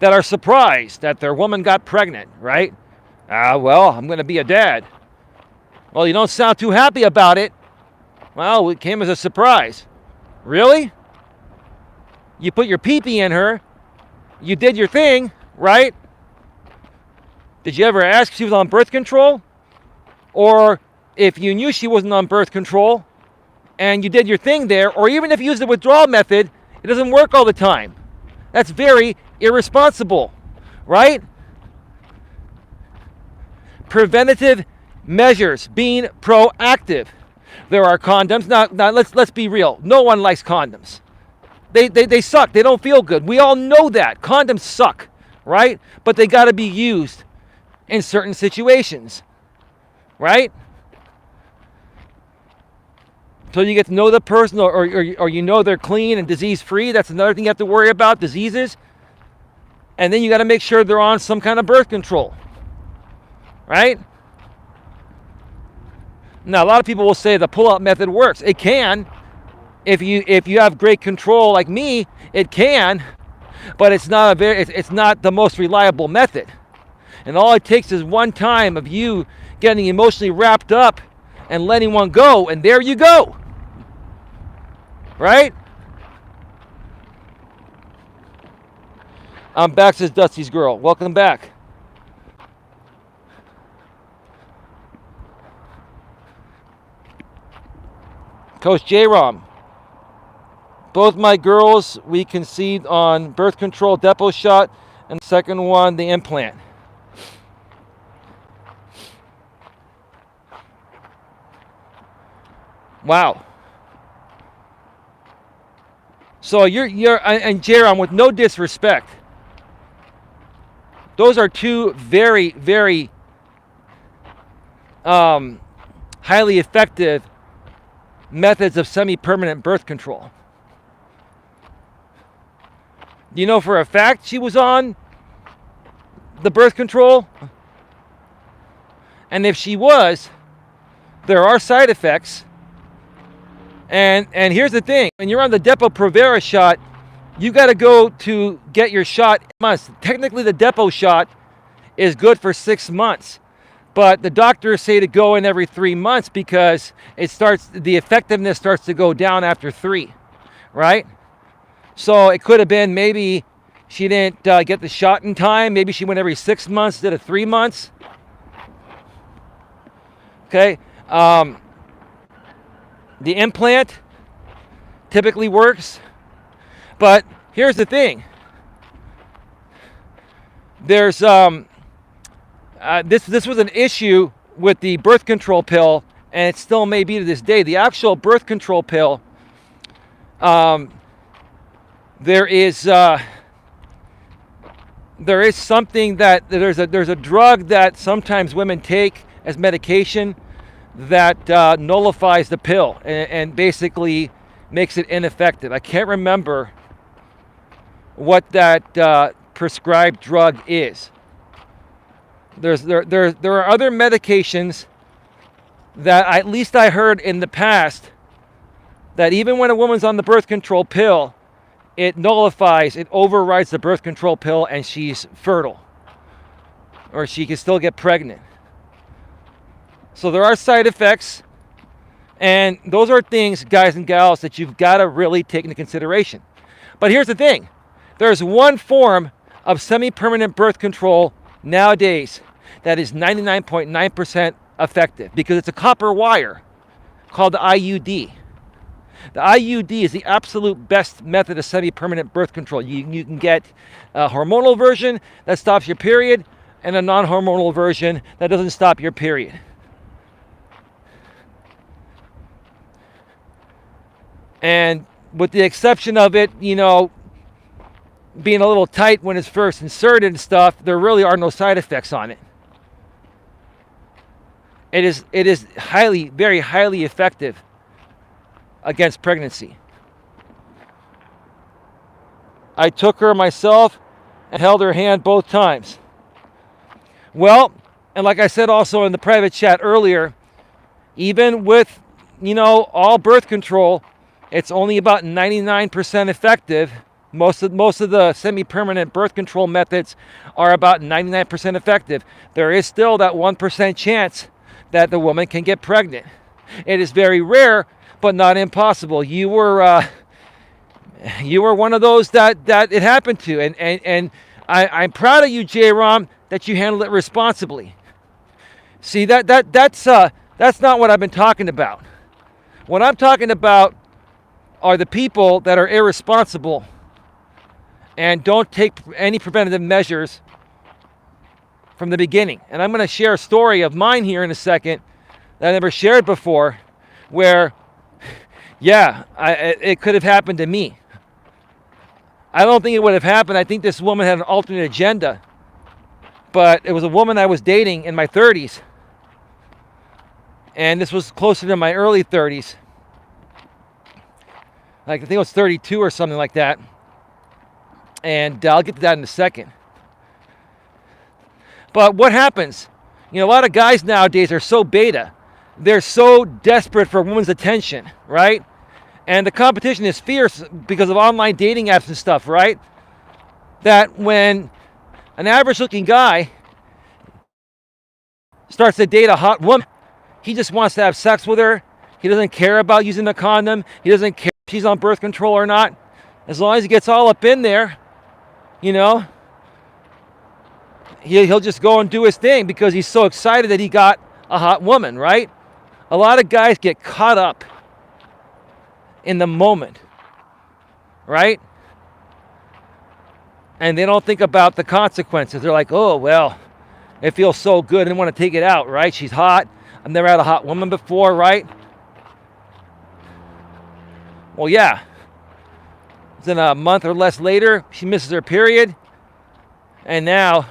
that are surprised that their woman got pregnant, right? Well, I'm going to be a dad. Well, you don't sound too happy about it. Well, it came as a surprise. Really? You put your pee-pee in her. You did your thing, right? Did you ever ask if she was on birth control? Or if you knew she wasn't on birth control and you did your thing there, or even if you used the withdrawal method, it doesn't work all the time. That's very irresponsible, right? Preventative measures, being proactive. There are condoms. Now let's be real. No one likes condoms. They suck. They don't feel good. We all know that. Condoms suck, right? But they got to be used in certain situations, right? So you get to know the person, or you know they're clean and disease-free. That's another thing you have to worry about, diseases. And then you got to make sure they're on some kind of birth control, right? Now, a lot of people will say the pull-out method works. It can. If you have great control like me, it can, but it's not the most reliable method. And all it takes is one time of you getting emotionally wrapped up and letting one go, and there you go. Right? I'm back, says Dusty's girl. Welcome back. Coach J-Rom. Both my girls, we conceived on birth control depot shot, and the second one, the implant. Wow. So you're and J-Rom, with no disrespect, those are two very, very highly effective methods of semi-permanent birth control. Do you know for a fact she was on the birth control? And if she was, there are side effects. And here's the thing. When you're on the Depo-Provera shot, you got to go to get your shot months. Technically, the Depo shot is good for 6 months. But the doctors say to go in every 3 months because the effectiveness starts to go down after 3, right? So it could have been maybe she didn't get the shot in time. Maybe she went every 6 months instead of 3 months. Okay. The implant typically works. But here's the thing. There's this was an issue with the birth control pill, and it still may be to this day. The actual birth control pill, there is something that there's a drug that sometimes women take as medication that nullifies the pill and basically makes it ineffective. I can't remember what that prescribed drug is. There are other medications that at least I heard in the past that even when a woman's on the birth control pill, it nullifies, it overrides the birth control pill, and she's fertile, or she can still get pregnant. So there are side effects, and those are things, guys and gals, that you've got to really take into consideration. But here's the thing. There's one form of semi-permanent birth control nowadays that is 99.9% effective because it's a copper wire called the IUD. The IUD is the absolute best method of semi-permanent birth control. You can get a hormonal version that stops your period and a non-hormonal version that doesn't stop your period. And with the exception of it, being a little tight when it's first inserted and stuff, there really are no side effects on it. It is very highly effective against pregnancy. I took her myself and held her hand both times. Well, and like I said also in the private chat earlier, even with, all birth control, it's only about 99% effective. Most of the semi-permanent birth control methods are about 99% effective. There is still that 1% chance that the woman can get pregnant. It is very rare, but not impossible. You were one of those that it happened to, and I'm proud of you, J-Rom, that you handled it responsibly. See, that's not what I've been talking about. What I'm talking about are the people that are irresponsible and don't take any preventative measures from the beginning. And I'm going to share a story of mine here in a second that I never shared before, where, it could have happened to me. I don't think it would have happened. I think this woman had an alternate agenda. But it was a woman I was dating in my 30s. And this was closer to my early 30s. Like, I think it was 32 or something like that. And I'll get to that in a second. But what happens? A lot of guys nowadays are so beta. They're so desperate for a woman's attention, right? And the competition is fierce because of online dating apps and stuff, right? That when an average-looking guy starts to date a hot woman, he just wants to have sex with her. He doesn't care about using a condom. He doesn't care if she's on birth control or not. As long as he gets all up in there, he'll just go and do his thing because he's so excited that he got a hot woman, right? A lot of guys get caught up in the moment, right? And they don't think about the consequences. They're like, oh, well, it feels so good. I didn't want to take it out, right? She's hot. I've never had a hot woman before, right? Well, yeah. Then a month or less later, she misses her period. And now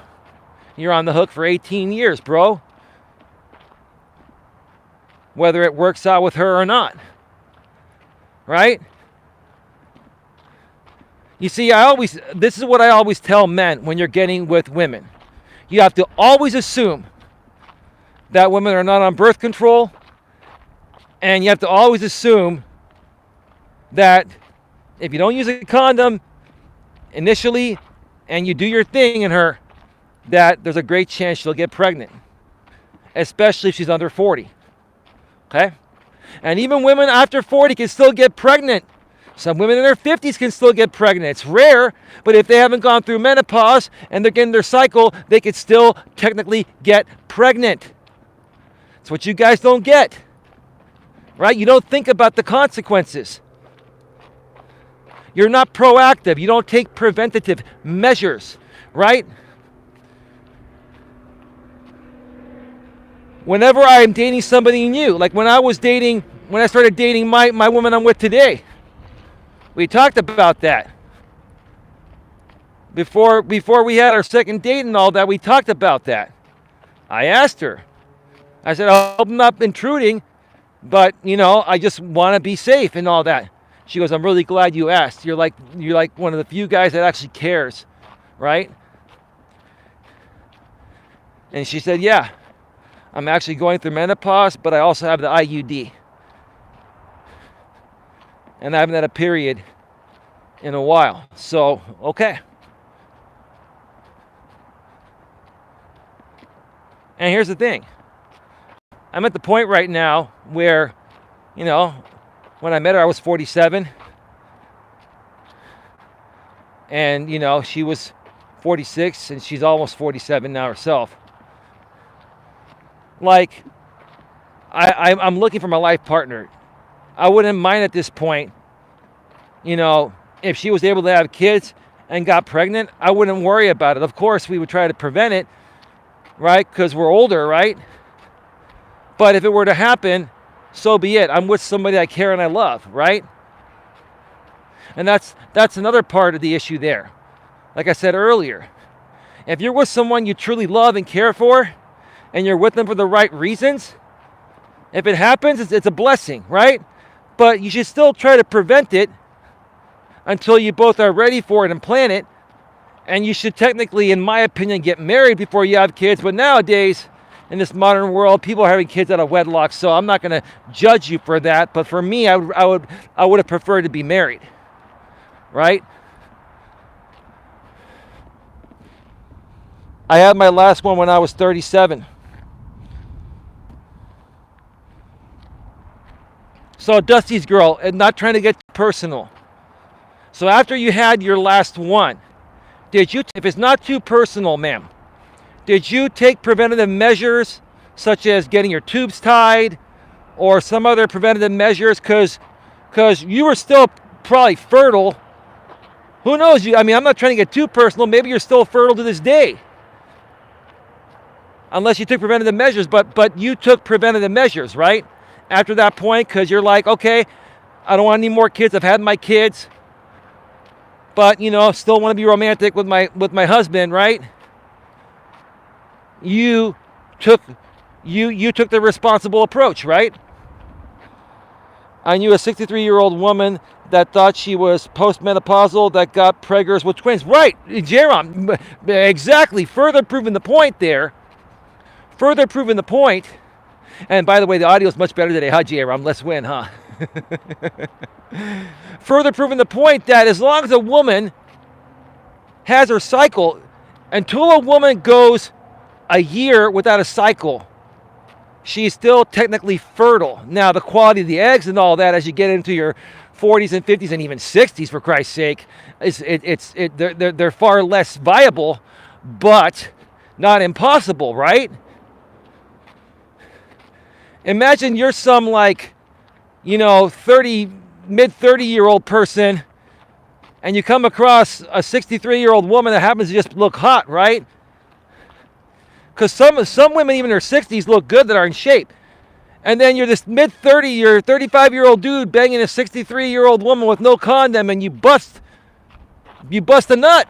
you're on the hook for 18 years, bro. Whether it works out with her or not. Right? You see, this is what I always tell men when you're getting with women. You have to always assume that women are not on birth control, and you have to always assume that if you don't use a condom initially and you do your thing in her, that there's a great chance she'll get pregnant, especially if she's under 40. Okay? And even women after 40 can still get pregnant. Some women in their 50s can still get pregnant. It's rare, but if they haven't gone through menopause and they're getting their cycle, they could still technically get pregnant. It's what you guys don't get, right? You don't think about the consequences. You're not proactive. You don't take preventative measures, right? Whenever I am dating somebody new, like when I started dating my woman I'm with today, we talked about that. Before we had our second date and all that, we talked about that. I asked her. I said, I hope I'm not intruding, but, I just want to be safe and all that. She goes, I'm really glad you asked. You're like one of the few guys that actually cares, right? And she said, yeah, I'm actually going through menopause, but I also have the IUD. And I haven't had a period in a while. So, okay. And here's the thing. I'm at the point right now where, when I met her, I was 47. And, she was 46, and she's almost 47 now herself. Like, I'm looking for my life partner. I wouldn't mind at this point, if she was able to have kids and got pregnant, I wouldn't worry about it. Of course, we would try to prevent it, right? Because we're older, right? But if it were to happen, so be it. I'm with somebody I care and I love, right? And that's another part of the issue there. Like I said earlier, if you're with someone you truly love and care for, and you're with them for the right reasons, if it happens, it's a blessing, right? But you should still try to prevent it until you both are ready for it and plan it. And you should technically, in my opinion, get married before you have kids. But nowadays, in this modern world, people are having kids out of wedlock, so I'm not going to judge you for that. But for me, I would have preferred to be married, right? I had my last one when I was 37. So Dusty's girl, and not trying to get personal. So after you had your last one, if it's not too personal, ma'am, did you take preventative measures such as getting your tubes tied or some other preventative measures because you were still probably fertile? Who knows? I'm not trying to get too personal. Maybe you're still fertile to this day. Unless you took preventative measures, but you took preventative measures, right? After that point, because you're like, okay, I don't want any more kids. I've had my kids, but still want to be romantic with my husband, right? You took the responsible approach, right? I knew a 63-year-old woman that thought she was postmenopausal that got preggers with twins. Right, Jerome, exactly. Further proving the point there. Further proving the point. And by the way, the audio is much better today, huh, Jerome? Let's win, huh? Further proving the point that as long as a woman has her cycle, until a woman goes a year without a cycle, she's still technically fertile. Now, the quality of the eggs and all that, as you get into your 40s and 50s and even 60s, for Christ's sake, they're far less viable, but not impossible, right? Imagine you're some mid 30-year-old person, and you come across a 63-year-old woman that happens to just look hot, right? Because some women, even in their 60s, look good that are in shape. And then you're this mid-30 or 35-year-old dude banging a 63-year-old woman with no condom, and you bust a nut.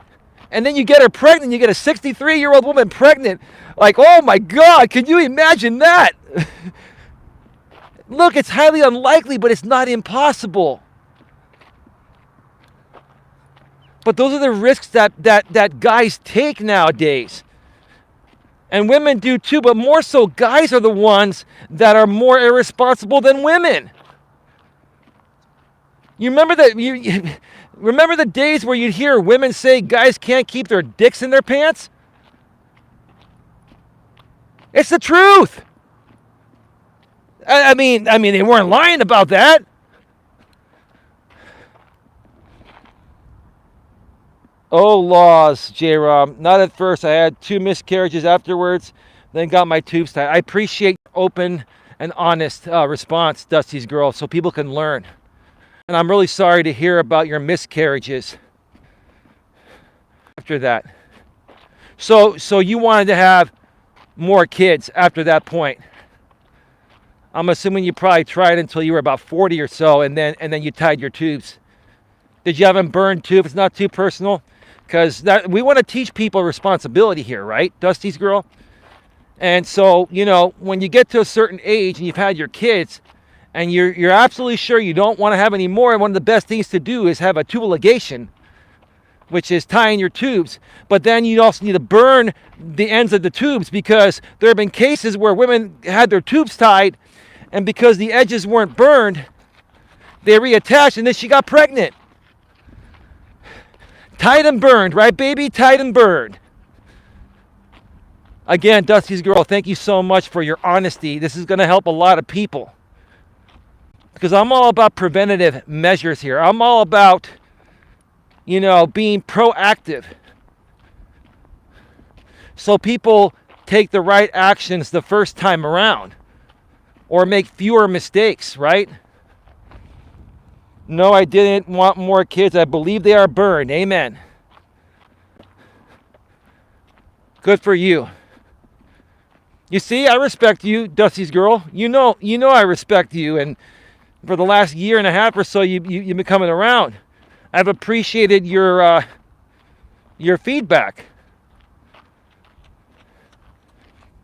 And then you get her pregnant. You get a 63-year-old woman pregnant. Like, oh my God, can you imagine that? Look, it's highly unlikely, but it's not impossible. But those are the risks that guys take nowadays. And women do too, but more so guys are the ones that are more irresponsible than women. You remember that you remember the days where you'd hear women say guys can't keep their dicks in their pants? It's the truth. I mean they weren't lying about that. Oh, laws, J-Rob. Not at first. I had 2 miscarriages afterwards, then got my tubes tied. I appreciate open and honest response, Dusty's girl, so people can learn. And I'm really sorry to hear about your miscarriages after that. So you wanted to have more kids after that point. I'm assuming you probably tried until you were about 40 or so, and then you tied your tubes. Did you have them burned too, if it's not too personal? Because we want to teach people responsibility here, right, Dusty's girl? And so, when you get to a certain age and you've had your kids, and you're absolutely sure you don't want to have any more, one of the best things to do is have a tubal ligation, which is tying your tubes. But then you also need to burn the ends of the tubes, because there have been cases where women had their tubes tied, and because the edges weren't burned, they reattached, and then she got pregnant. Tied and burned, right, baby? Tied and burned. Again, Dusty's girl, thank you so much for your honesty. This is going to help a lot of people. Because I'm all about preventative measures here. I'm all about, being proactive. So people take the right actions the first time around. Or make fewer mistakes, right? No, I didn't want more kids. I believe they are burned. Amen. Good for you. You see, I respect you, Dusty's girl. You know I respect you, and for the last year and a half or so, you've been coming around. I've appreciated your feedback.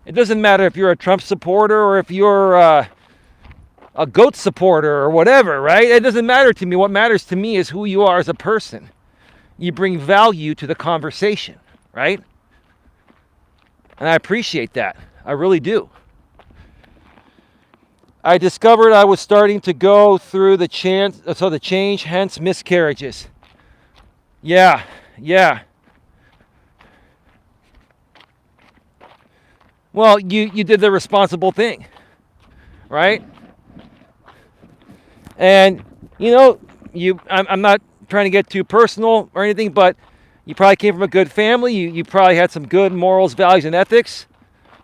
It doesn't matter if you're a Trump supporter or if you're a GOAT supporter or whatever, right? It doesn't matter to me. What matters to me is who you are as a person. You bring value to the conversation, right? And I appreciate that. I really do. I discovered I was starting to go through the change, hence miscarriages. Yeah. Well, you did the responsible thing, right? And, I'm not trying to get too personal or anything, but you probably came from a good family. You probably had some good morals, values, and ethics.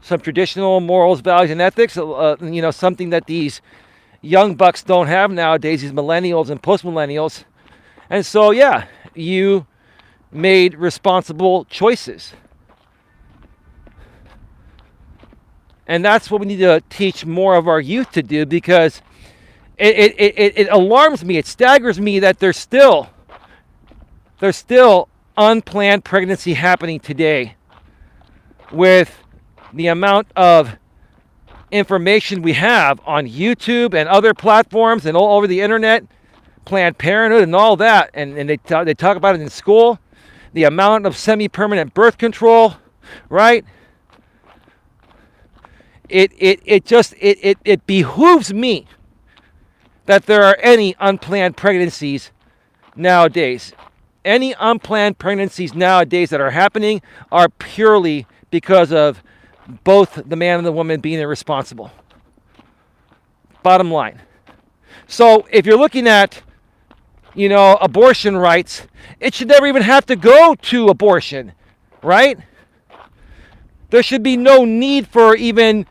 Some traditional morals, values, and ethics. Something that these young bucks don't have nowadays, these millennials and post-millennials. And so, yeah, you made responsible choices. And that's what we need to teach more of our youth to do, because it alarms me, it staggers me that there's still unplanned pregnancy happening today, with the amount of information we have on YouTube and other platforms and all over the internet, Planned Parenthood and all that, and they talk about it in school, the amount of semi-permanent birth control, right? It behooves me that there are any unplanned pregnancies nowadays. Any unplanned pregnancies nowadays that are happening are purely because of both the man and the woman being irresponsible. Bottom line. So if you're looking at, abortion rights, it should never even have to go to abortion, right? There should be no need for even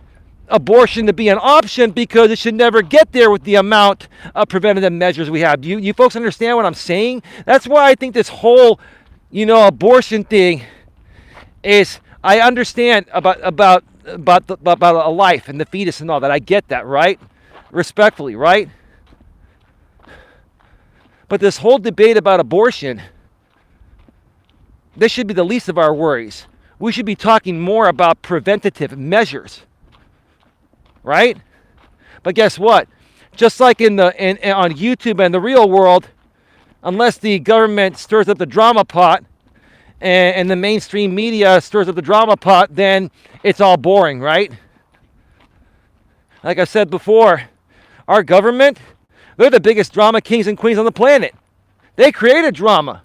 abortion to be an option, because it should never get there with the amount of preventative measures we have. You folks understand what I'm saying? That's why I think this whole, abortion thing is, I understand about a life and the fetus and all that. I get that, right? Respectfully, right? But this whole debate about abortion, this should be the least of our worries. We should be talking more about preventative measures, right? But guess what? Just like on YouTube and the real world, unless the government stirs up the drama pot and the mainstream media stirs up the drama pot, then it's all boring, right? Like I said before, our government, they're the biggest drama kings and queens on the planet. They created drama,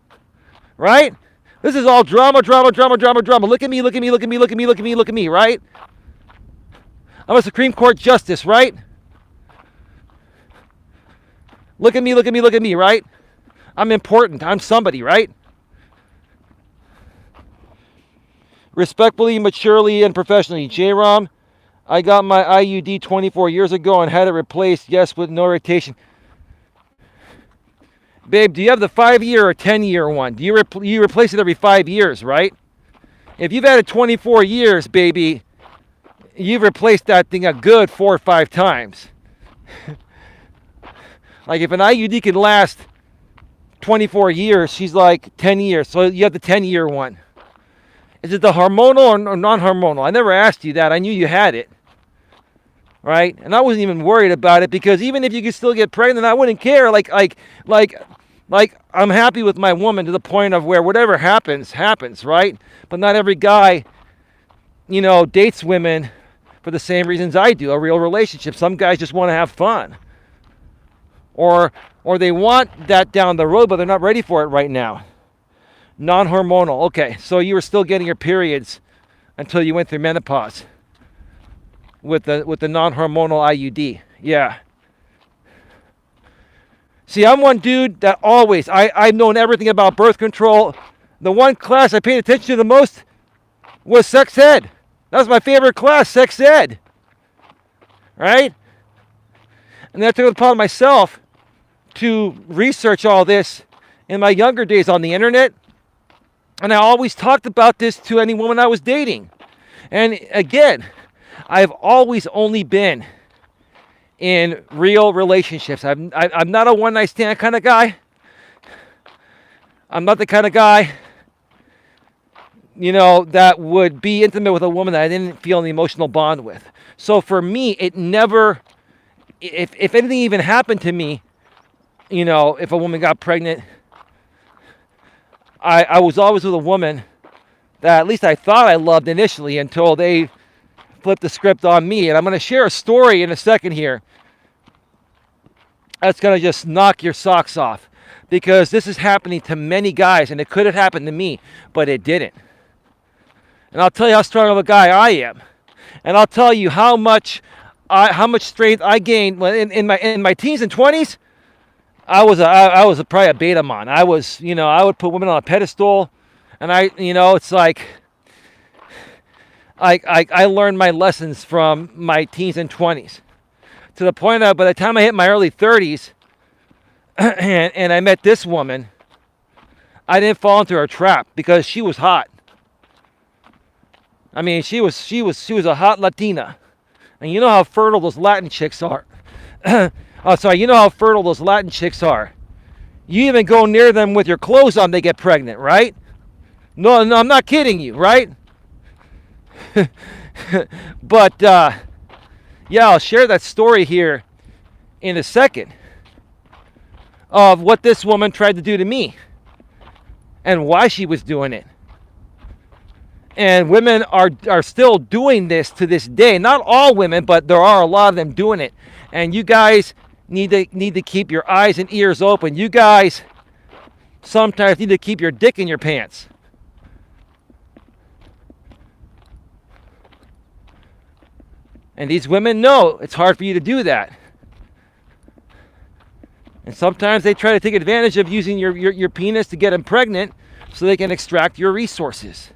right? This is all drama, drama, drama, drama, drama. Look at me, look at me, look at me, look at me, look at me, look at me, right? I'm a Supreme Court justice, right? Look at me, look at me, look at me, right? I'm important. I'm somebody, right? Respectfully, maturely, and professionally. J-Rom, I got my IUD 24 years ago and had it replaced, yes, with no rotation. Babe, do you have the 5-year or 10-year one? You replace it every 5 years, right? If you've had it 24 years, baby, you've replaced that thing a good 4 or 5 times. Like if an IUD can last 24 years, she's like 10 years. So you have the 10-year one. Is it the hormonal or non-hormonal? I never asked you that. I knew you had it. Right? And I wasn't even worried about it because even if you could still get pregnant, I wouldn't care. Like I'm happy with my woman to the point of where whatever happens, happens, right? But not every guy, dates women for the same reasons I do, a real relationship. Some guys just want to have fun. Or they want that down the road, but they're not ready for it right now. Non-hormonal. Okay, so you were still getting your periods until you went through menopause with the non-hormonal IUD. Yeah. See, I'm one dude that always, I've known everything about birth control. The one class I paid attention to the most was sex ed. That was my favorite class, sex ed. Right? And then I took it upon myself to research all this in my younger days on the internet. And I always talked about this to any woman I was dating. And again, I've always only been in real relationships. I'm not a one-night stand kind of guy. I'm not the kind of guy, that would be intimate with a woman that I didn't feel an emotional bond with. So for me, it never, if anything even happened to me, if a woman got pregnant, I was always with a woman that at least I thought I loved initially until they flipped the script on me. And I'm going to share a story in a second here that's going to just knock your socks off, because this is happening to many guys, and it could have happened to me, but it didn't. And I'll tell you how strong of a guy I am, and I'll tell you how much strength I gained in my teens and 20s. I was probably a beta man. I would put women on a pedestal, and it's like I learned my lessons from my teens and 20s, to the point that by the time I hit my early 30s, and I met this woman, I didn't fall into her trap because she was hot. I mean, she was a hot Latina, and you know how fertile those Latin chicks are. You know how fertile those Latin chicks are. You even go near them with your clothes on, they get pregnant, right? No, I'm not kidding you, right? But, I'll share that story here in a second of what this woman tried to do to me and why she was doing it. And women are still doing this to this day. Not all women, but there are a lot of them doing it. And you guys need to keep your eyes and ears open. You guys sometimes need to keep your dick in your pants. And these women know it's hard for you to do that. And sometimes they try to take advantage of using your penis to get them pregnant so they can extract your resources.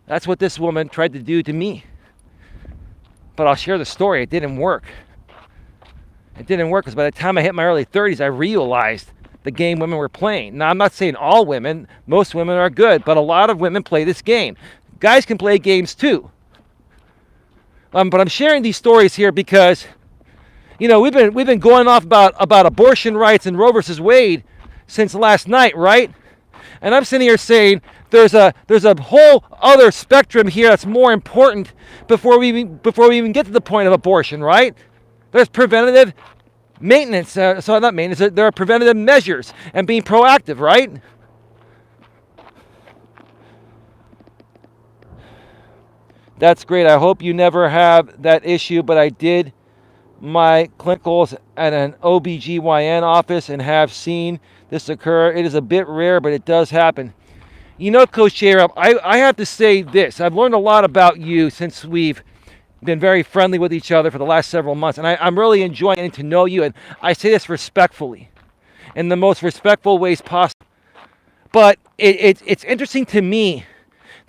That's what this woman tried to do to me. But I'll share the story. It didn't work. It didn't work because by the time I hit my early 30s, I realized the game women were playing. Now, I'm not saying all women. Most women are good, but a lot of women play this game. Guys can play games too. But I'm sharing these stories here because, we've been going off about abortion rights and Roe versus Wade since last night, right? And I'm sitting here saying there's a whole other spectrum here that's more important before we even get to the point of abortion, right? There's preventative maintenance. So not maintenance. There are preventative measures and being proactive, right? That's great. I hope you never have that issue, but I did my clinicals at an OBGYN office and have seen this occur. It is a bit rare, but it does happen. You know, Coach Eli, I have to say this. I've learned a lot about you since we've been very friendly with each other for the last several months, and I'm really enjoying getting to know you, and I say this respectfully, in the most respectful ways possible. But it's interesting to me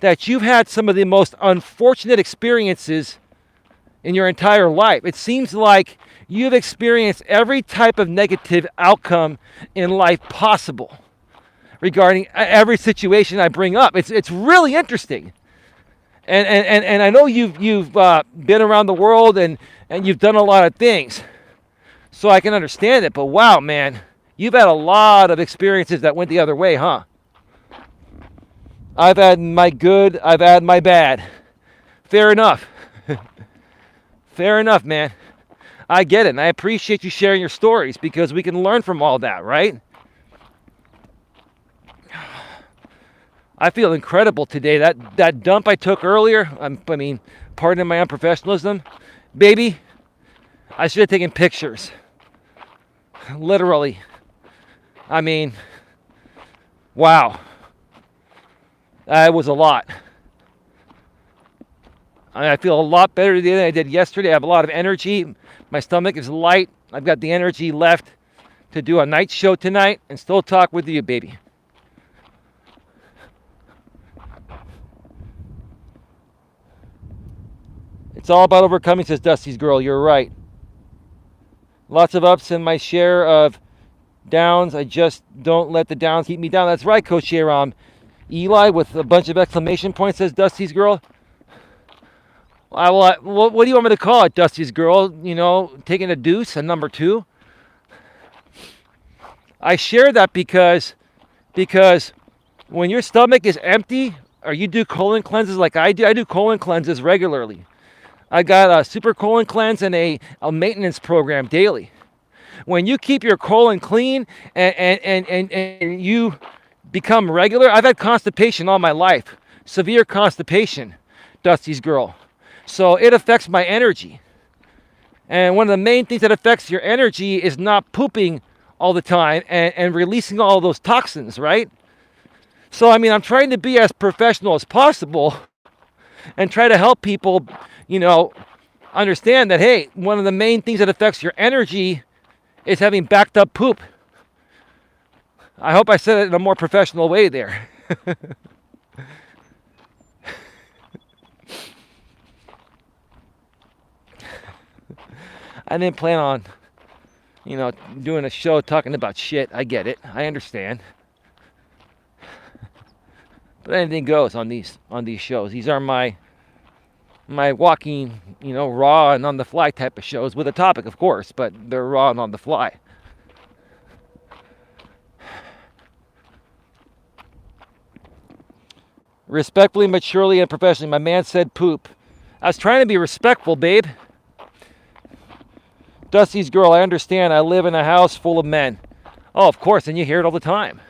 that you've had some of the most unfortunate experiences in your entire life. It seems like you've experienced every type of negative outcome in life possible regarding every situation I bring up. It's really interesting. And I know you've been around the world and you've done a lot of things, so I can understand it. But wow, man, you've had a lot of experiences that went the other way, huh? I've had my good, I've had my bad. Fair enough. Fair enough, man. I get it, and I appreciate you sharing your stories because we can learn from all that, right? I feel incredible today. That dump I took earlier, I mean, pardon my unprofessionalism, baby, I should have taken pictures. Literally. I mean, wow. It was a lot. I feel a lot better today than I did yesterday. I have a lot of energy. My stomach is light. I've got the energy left to do a night show tonight and still talk with you, baby. It's all about overcoming, says Dusty's girl. You're right. Lots of ups and my share of downs. I just don't let the downs keep me down. That's right, Coach Eli. Eli with a bunch of exclamation points, says Dusty's girl. What do you want me to call it, Dusty's girl? You know, taking a deuce, a number 2? I share that because when your stomach is empty, or you do colon cleanses like I do colon cleanses regularly. I got a super colon cleanse and a maintenance program daily. When you keep your colon clean and you become regular, I've had constipation all my life, severe constipation, Dusty's girl. So it affects my energy. And one of the main things that affects your energy is not pooping all the time and releasing all those toxins, right? So, I mean, I'm trying to be as professional as possible and try to help people, you know, understand that, hey, one of the main things that affects your energy is having backed up poop. I hope I said it in a more professional way there. I didn't plan on, you know, doing a show talking about shit. I get it. I understand. But anything goes on these shows. These are my walking, you know, raw and on the fly type of shows with a topic, of course, but they're raw and on the fly. Respectfully, maturely, and professionally. My man said poop. I was trying to be respectful, babe. Dusty's girl, I understand. I live in a house full of men. Oh, of course, and you hear it all the time.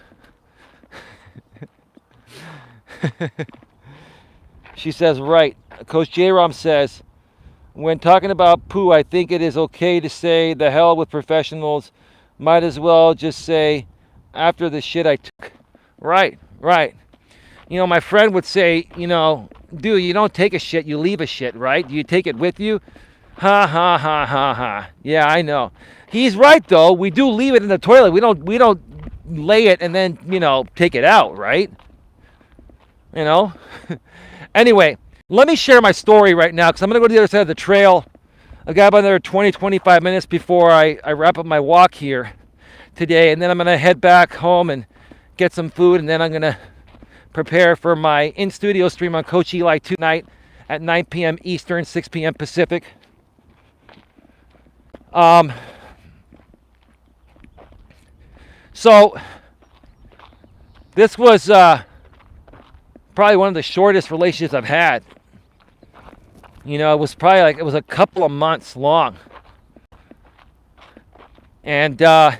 She says, right. Coach J-Rom says, when talking about poo, I think it is okay to say the hell with professionals. Might as well just say, after the shit I took. Right. You know, my friend would say, you know, dude, you don't take a shit, you leave a shit, right? Do you take it with you? Ha ha ha ha ha. Yeah, I know. He's right though. We do leave it in the toilet. We don't lay it and then, you know, take it out, right? You know? Anyway, let me share my story right now because I'm going to go to the other side of the trail. I've got about another 20-25 minutes before I wrap up my walk here today, and then I'm going to head back home and get some food, and then I'm going to prepare for my in-studio stream on Coach Eli tonight at 9 p.m. Eastern, 6 p.m. Pacific. So this was probably one of the shortest relationships I've had. You know, it was probably like, it was a couple of months long. And I've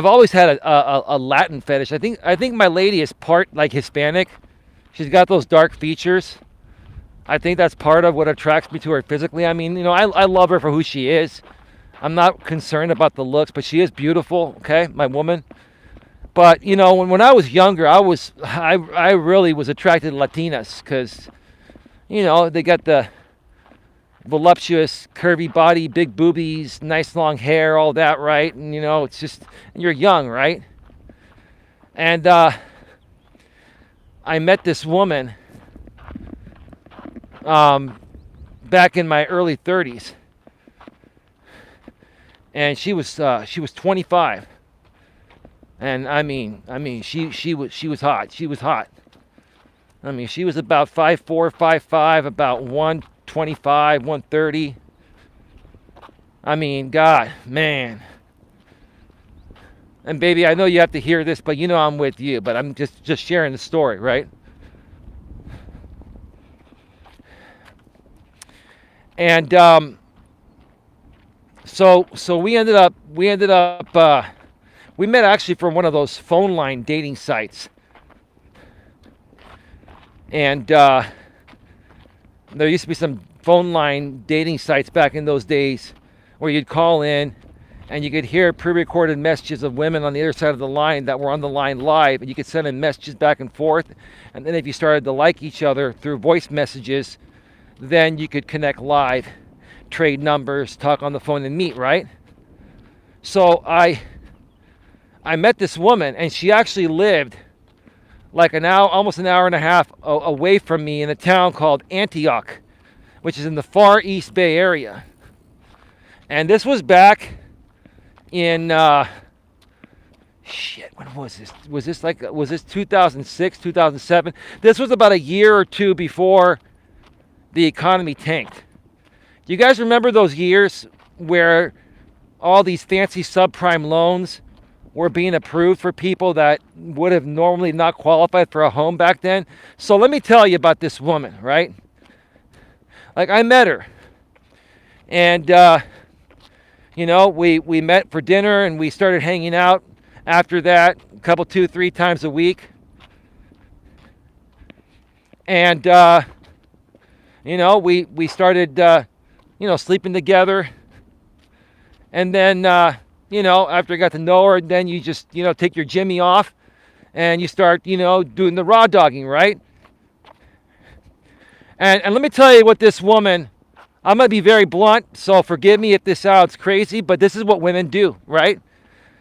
always had a Latin fetish. I think my lady is part like Hispanic. She's got those dark features. I think that's part of what attracts me to her physically. I mean, I love her for who she is. I'm not concerned about the looks, but she is beautiful, okay, my woman. But, when I was younger, I really was attracted to Latinas because, they got the voluptuous, curvy body, big boobies, nice long hair, all that, right? And, it's just, you're young, right? And I met this woman back in my early 30s. And she was 25. And I mean, she was hot. She was hot. I mean, she was about 5'4", 5'5", about 125, 130. I mean, God, man. And baby, I know you have to hear this, but I'm with you. But I'm just sharing the story, right? And so we met actually from one of those phone line dating sites. And there used to be some phone line dating sites back in those days where you'd call in and you could hear pre-recorded messages of women on the other side of the line that were on the line live, and you could send in messages back and forth. And then if you started to like each other through voice messages, then you could connect live, trade numbers, talk on the phone, and meet, right? So I met this woman, and she actually lived like almost an hour and a half away from me in a town called Antioch, which is in the far East Bay Area. And this was back in when was this? Was this 2006, 2007? This was about a year or two before the economy tanked. Do you guys remember those years where all these fancy subprime loans were being approved for people that would have normally not qualified for a home back then? So let me tell you about this woman, right? Like, I met her, and we met for dinner, and we started hanging out after that a couple, 2-3 times a week. And we started sleeping together. And then after I got to know her, then you just take your Jimmy off and you start doing the raw dogging, right? And let me tell you what this woman, I'm gonna be very blunt, so forgive me if this sounds crazy, but this is what women do, right?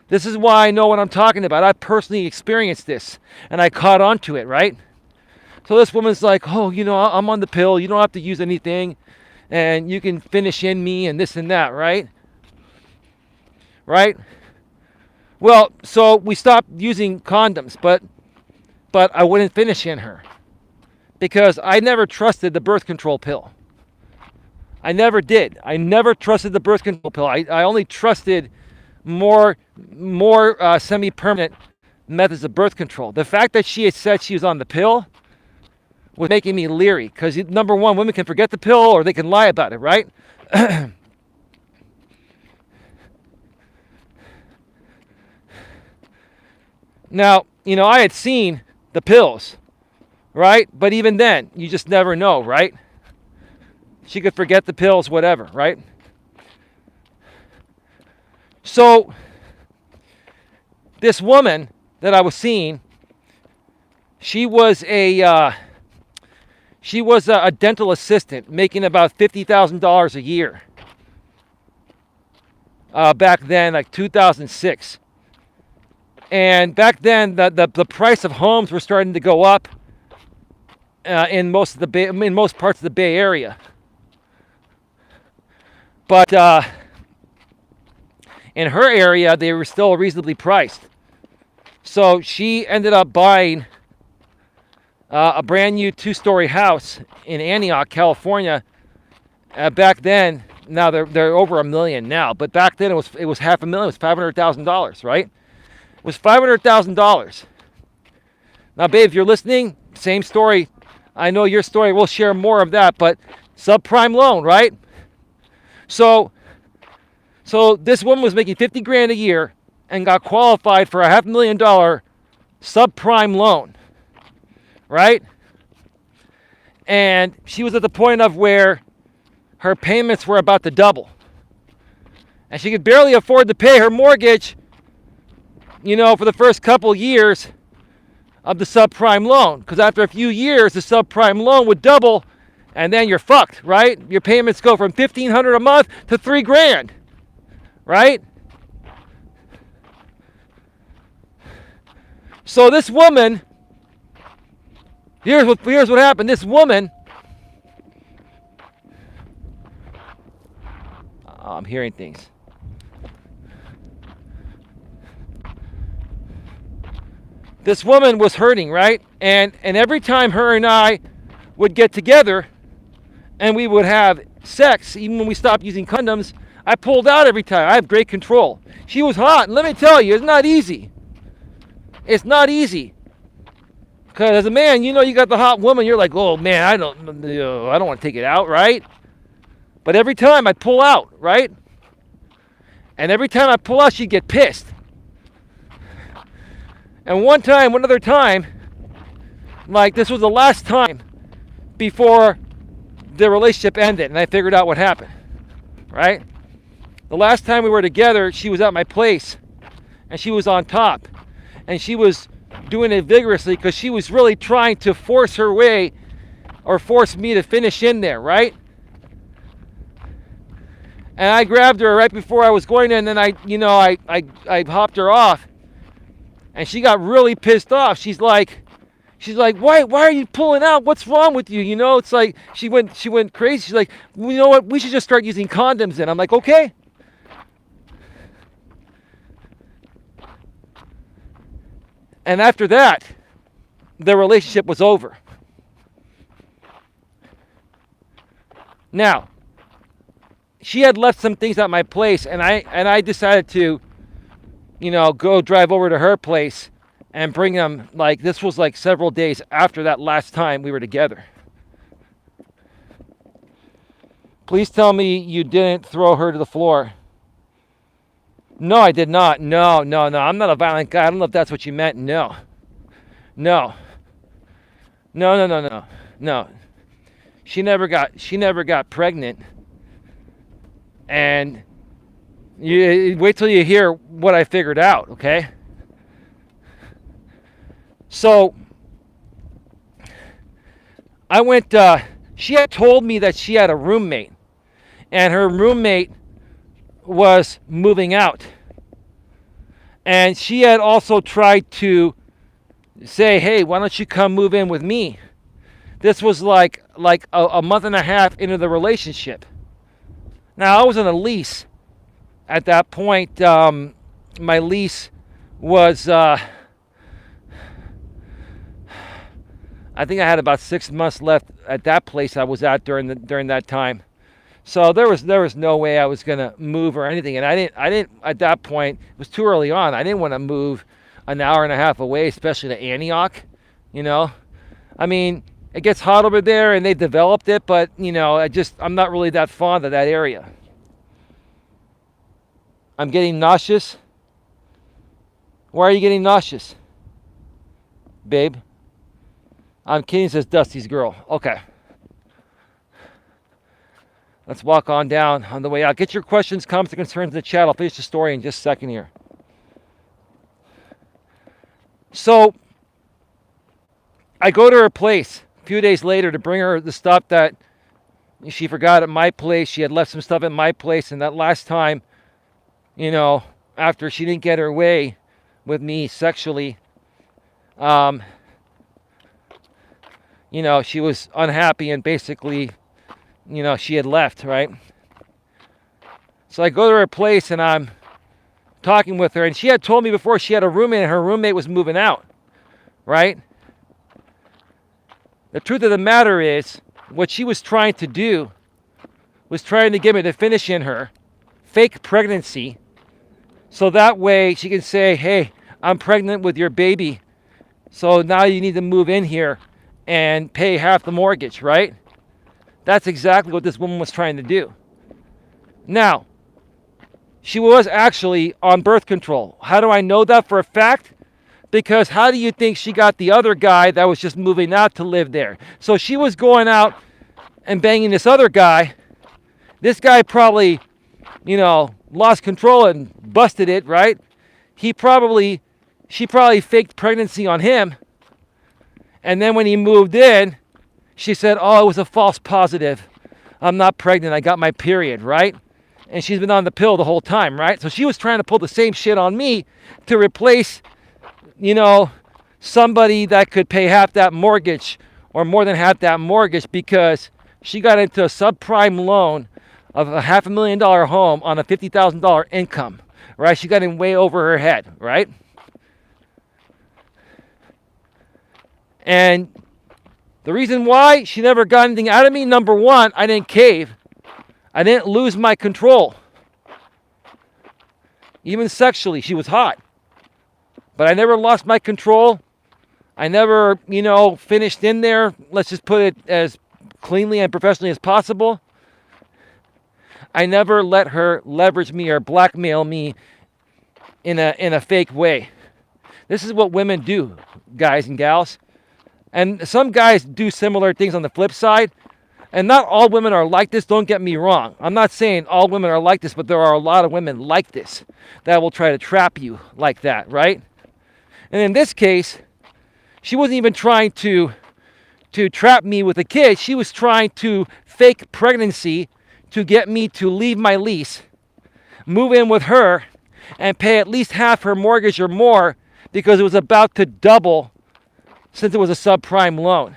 This is why I know what I'm talking about. I personally experienced this and I caught on to it, right? So this woman's like, oh, I'm on the pill. You don't have to use anything. And you can finish in me and this and that, right? Right? Well, so we stopped using condoms, but I wouldn't finish in her because I never trusted the birth control pill. I never did. I never trusted the birth control pill. I only trusted more semi-permanent methods of birth control. The fact that she had said she was on the pill was making me leery because, number one, women can forget the pill or they can lie about it, right? Now, I had seen the pills, right? But even then, you just never know, right? She could forget the pills, whatever, right? So, this woman that I was seeing, she was a dental assistant making about $50,000 a year back then, like 2006. And back then, the price of homes were starting to go up in most parts of the Bay Area. But in her area, they were still reasonably priced. So she ended up buying a brand new 2-story house in Antioch, California. Back then, now they're over $1 million now, but back then it was $500,000. It was $500,000, right? It was $500,000. Now, babe, if you're listening, same story. I know your story. We'll share more of that, but subprime loan, right? So So this woman was making 50 grand a year and got qualified for a $500,000 subprime loan, right? And she was at the point of where her payments were about to double. And she could barely afford to pay her mortgage, for the first couple years of the subprime loan. Because after a few years, the subprime loan would double, and then you're fucked, right? Your payments go from $1,500 a month to $3 grand, right? So this woman, here's what happened. This woman, I'm hearing things. This woman was hurting, right? And every time her and I would get together and we would have sex, even when we stopped using condoms, I pulled out every time. I have great control. She was hot, and let me tell you, it's not easy. It's not easy. Because as a man, you got the hot woman, you're like, oh man, I don't want to take it out, right? But every time I'd pull out, right? And every time I pull out, she'd get pissed. And one other time, like this was the last time before the relationship ended, and I figured out what happened, right? The last time we were together, she was at my place, and she was on top, and she was doing it vigorously because she was really trying to force her way or force me to finish in there, right? And I grabbed her right before I was going in, and then I hopped her off. And she got really pissed off. She's like, why are you pulling out? What's wrong with you? It's like she went crazy. She's like, well, you know what? We should just start using condoms then. I'm like, okay. And after that, the relationship was over. Now, she had left some things at my place, and I decided to go drive over to her place and bring them. Like, this was like several days after that last time we were together. Please tell me you didn't throw her to the floor. No, I did not. No. I'm not a violent guy. I don't know if that's what you meant. No. She never got pregnant. And you wait till you hear what I figured out, okay? So I went, she had told me that she had a roommate, and her roommate was moving out. And she had also tried to say, hey, why don't you come move in with me? This was like a month and a half into the relationship. Now, I was on a lease. At that point, my lease was, I think I had about 6 months left at that place I was at during that time. So there was no way I was gonna move or anything, and I didn't at that point. It was too early on. I didn't want to move an hour and a half away, especially to Antioch. I mean, it gets hot over there, and they developed it, but I'm not really that fond of that area. I'm getting nauseous. Why are you getting nauseous, babe? I'm kidding, says Dusty's girl. Okay. Let's walk on down on the way out. Get your questions, comments, and concerns in the chat. I'll finish the story in just a second here. So, I go to her place a few days later to bring her the stuff that she forgot at my place. She had left some stuff at my place, and that last time, after she didn't get her way with me sexually, she was unhappy and basically, she had left, right? So I go to her place and I'm talking with her, and she had told me before she had a roommate and her roommate was moving out, right? The truth of the matter is, what she was trying to do was trying to get me to finish in her fake pregnancy, so that way she can say, hey, I'm pregnant with your baby, so now you need to move in here and pay half the mortgage, right? That's exactly what this woman was trying to do. Now, she was actually on birth control. How do I know that for a fact? Because how do you think she got the other guy that was just moving out to live there? So she was going out and banging this other guy. This guy probably, lost control and busted it, right? She probably faked pregnancy on him. And then when he moved in, she said, oh, it was a false positive. I'm not pregnant. I got my period, right? And she's been on the pill the whole time, right? So she was trying to pull the same shit on me to replace, somebody that could pay half that mortgage or more than half that mortgage because she got into a subprime loan of a $500,000 home on a $50,000 income, right? She got in way over her head, right? And the reason why she never got anything out of me, number one, I didn't cave. I didn't lose my control. Even sexually, she was hot. But I never lost my control. I never, finished in there. Let's just put it as cleanly and professionally as possible. I never let her leverage me or blackmail me in a fake way. This is what women do, guys and gals. And some guys do similar things on the flip side. And not all women are like this, don't get me wrong. I'm not saying all women are like this, but there are a lot of women like this that will try to trap you like that, right? And in this case, she wasn't even trying to trap me with a kid. She was trying to fake pregnancy to get me to leave my lease, move in with her, and pay at least half her mortgage or more because it was about to double since it was a subprime loan.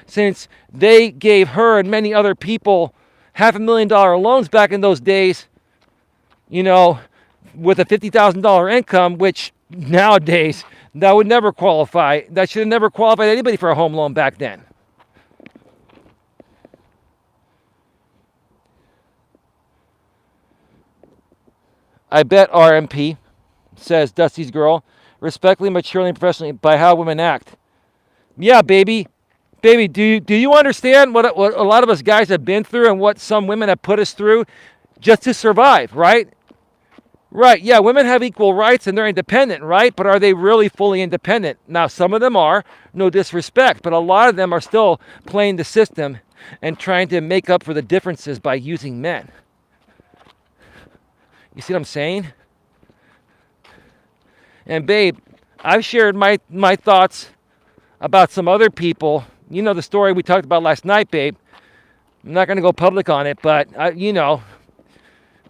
Since they gave her and many other people $500,000 loans back in those days, with a $50,000 income, which nowadays, that would never qualify. That should have never qualified anybody for a home loan back then. I bet RMP, says Dusty's girl, respectfully, maturely, and professionally by how women act. Yeah, baby. Baby, do you understand what a lot of us guys have been through and what some women have put us through just to survive, right? Right, yeah, women have equal rights and they're independent, right? But are they really fully independent? Now, some of them are, no disrespect, but a lot of them are still playing the system and trying to make up for the differences by using men. You see what I'm saying? And babe, I've shared my thoughts about some other people. You know the story we talked about last night, babe. I'm not going to go public on it, but,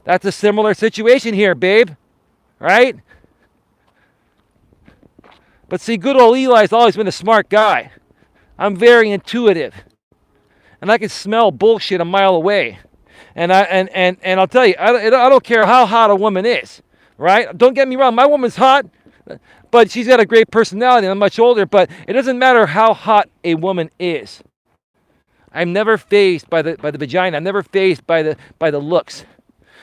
that's a similar situation here, babe. Right? But see, good old Eli's always been a smart guy. I'm very intuitive. And I can smell bullshit a mile away. And I'll tell you, I don't care how hot a woman is. Right? Don't get me wrong, my woman's hot. But she's got a great personality and I'm much older. But it doesn't matter how hot a woman is. I'm never fazed by the vagina. I'm never fazed by the looks.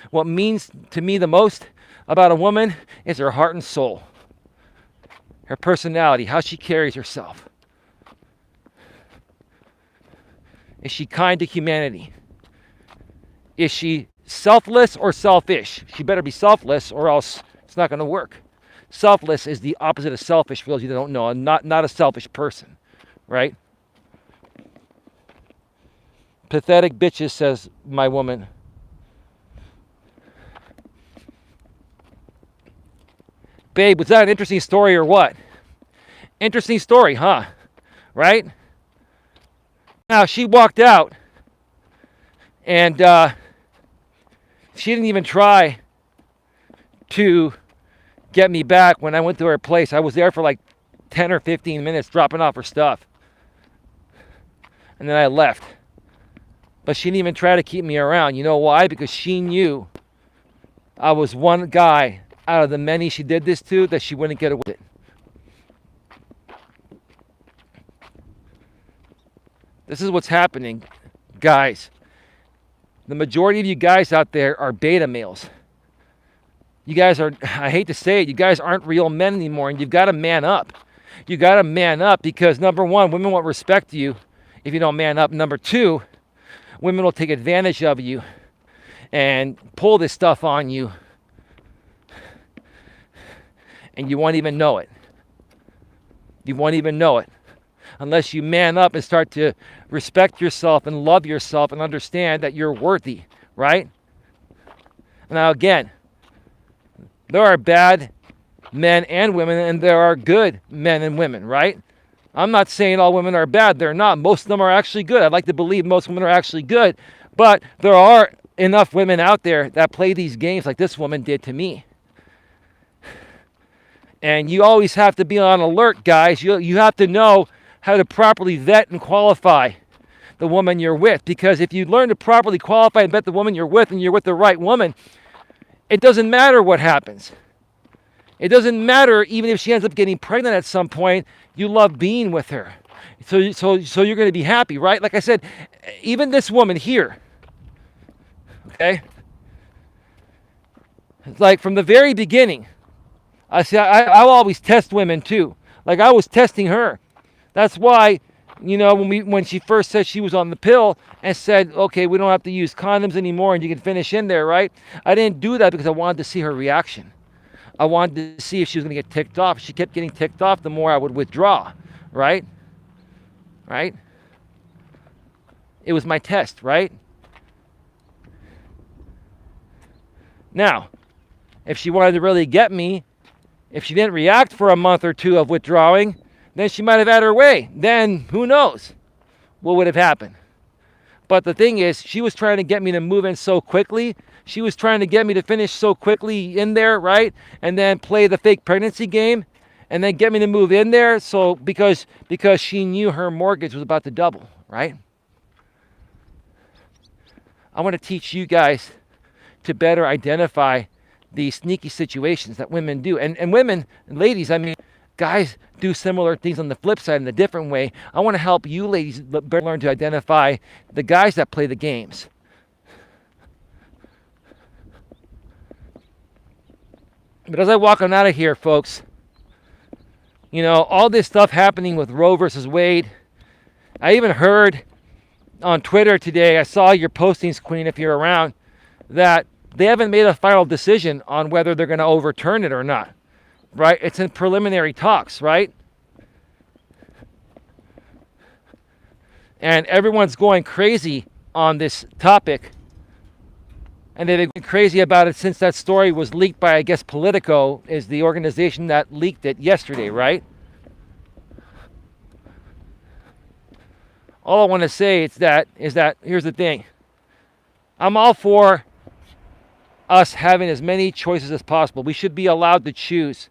What means to me the most about a woman is her heart and soul. Her personality, how she carries herself. Is she kind to humanity? Is she selfless or selfish? She better be selfless or else it's not going to work. Selfless is the opposite of selfish, for those of you that don't know. I'm not a selfish person, right? Pathetic bitches, says my woman. Babe, was that an interesting story or what? Interesting story, huh? Right? Now, she walked out and she didn't even try to get me back when I went to her place. I was there for like 10 or 15 minutes dropping off her stuff. And then I left. But she didn't even try to keep me around. You know why? Because she knew I was one guy out of the many she did this to that she wouldn't get away with it. This is what's happening, guys. The majority of you guys out there are beta males. You guys are, I hate to say it, you guys aren't real men anymore, and you've got to man up. You got to man up because, number one, women won't respect you if you don't man up. Number two, women will take advantage of you and pull this stuff on you And you won't even know it. You won't even know it unless you man up and start to respect yourself and love yourself and understand that you're worthy, right? Now, again, there are bad men and women, and there are good men and women, right? I'm not saying all women are bad. They're not. Most of them are actually good. I'd like to believe most women are actually good. But there are enough women out there that play these games like this woman did to me. And you always have to be on alert, guys. You have to know how to properly vet and qualify the woman you're with. Because if you learn to properly qualify and vet the woman you're with, and you're with the right woman, it doesn't matter what happens. It doesn't matter even if she ends up getting pregnant at some point. You love being with her. So you're going to be happy, right? Like I said, even this woman here, okay? It's like from the very beginning, I'll always test women too. Like I was testing her. That's why, when she first said she was on the pill and said, okay, we don't have to use condoms anymore and you can finish in there, right? I didn't do that because I wanted to see her reaction. I wanted to see if she was going to get ticked off. If she kept getting ticked off, the more I would withdraw, right? Right? It was my test, right? Now, if she wanted to really get me, if she didn't react for a month or two of withdrawing, then she might have had her way. Then who knows what would have happened. But the thing is, she was trying to get me to move in so quickly. She was trying to get me to finish so quickly in there, right? And then play the fake pregnancy game and then get me to move in there. So because she knew her mortgage was about to double, right? I want to teach you guys to better identify these sneaky situations that women do. And women, and ladies, I mean, guys do similar things on the flip side in a different way. I want to help you ladies learn to identify the guys that play the games. But as I walk on out of here, folks, all this stuff happening with Roe versus Wade, I even heard on Twitter today, I saw your postings, Queen, if you're around, that they haven't made a final decision on whether they're going to overturn it or not, right? It's in preliminary talks, right? And everyone's going crazy on this topic. And they've been crazy about it since that story was leaked by, I guess, Politico is the organization that leaked it yesterday, right? All I want to say is that here's the thing. I'm all for us having as many choices as possible. We should be allowed to choose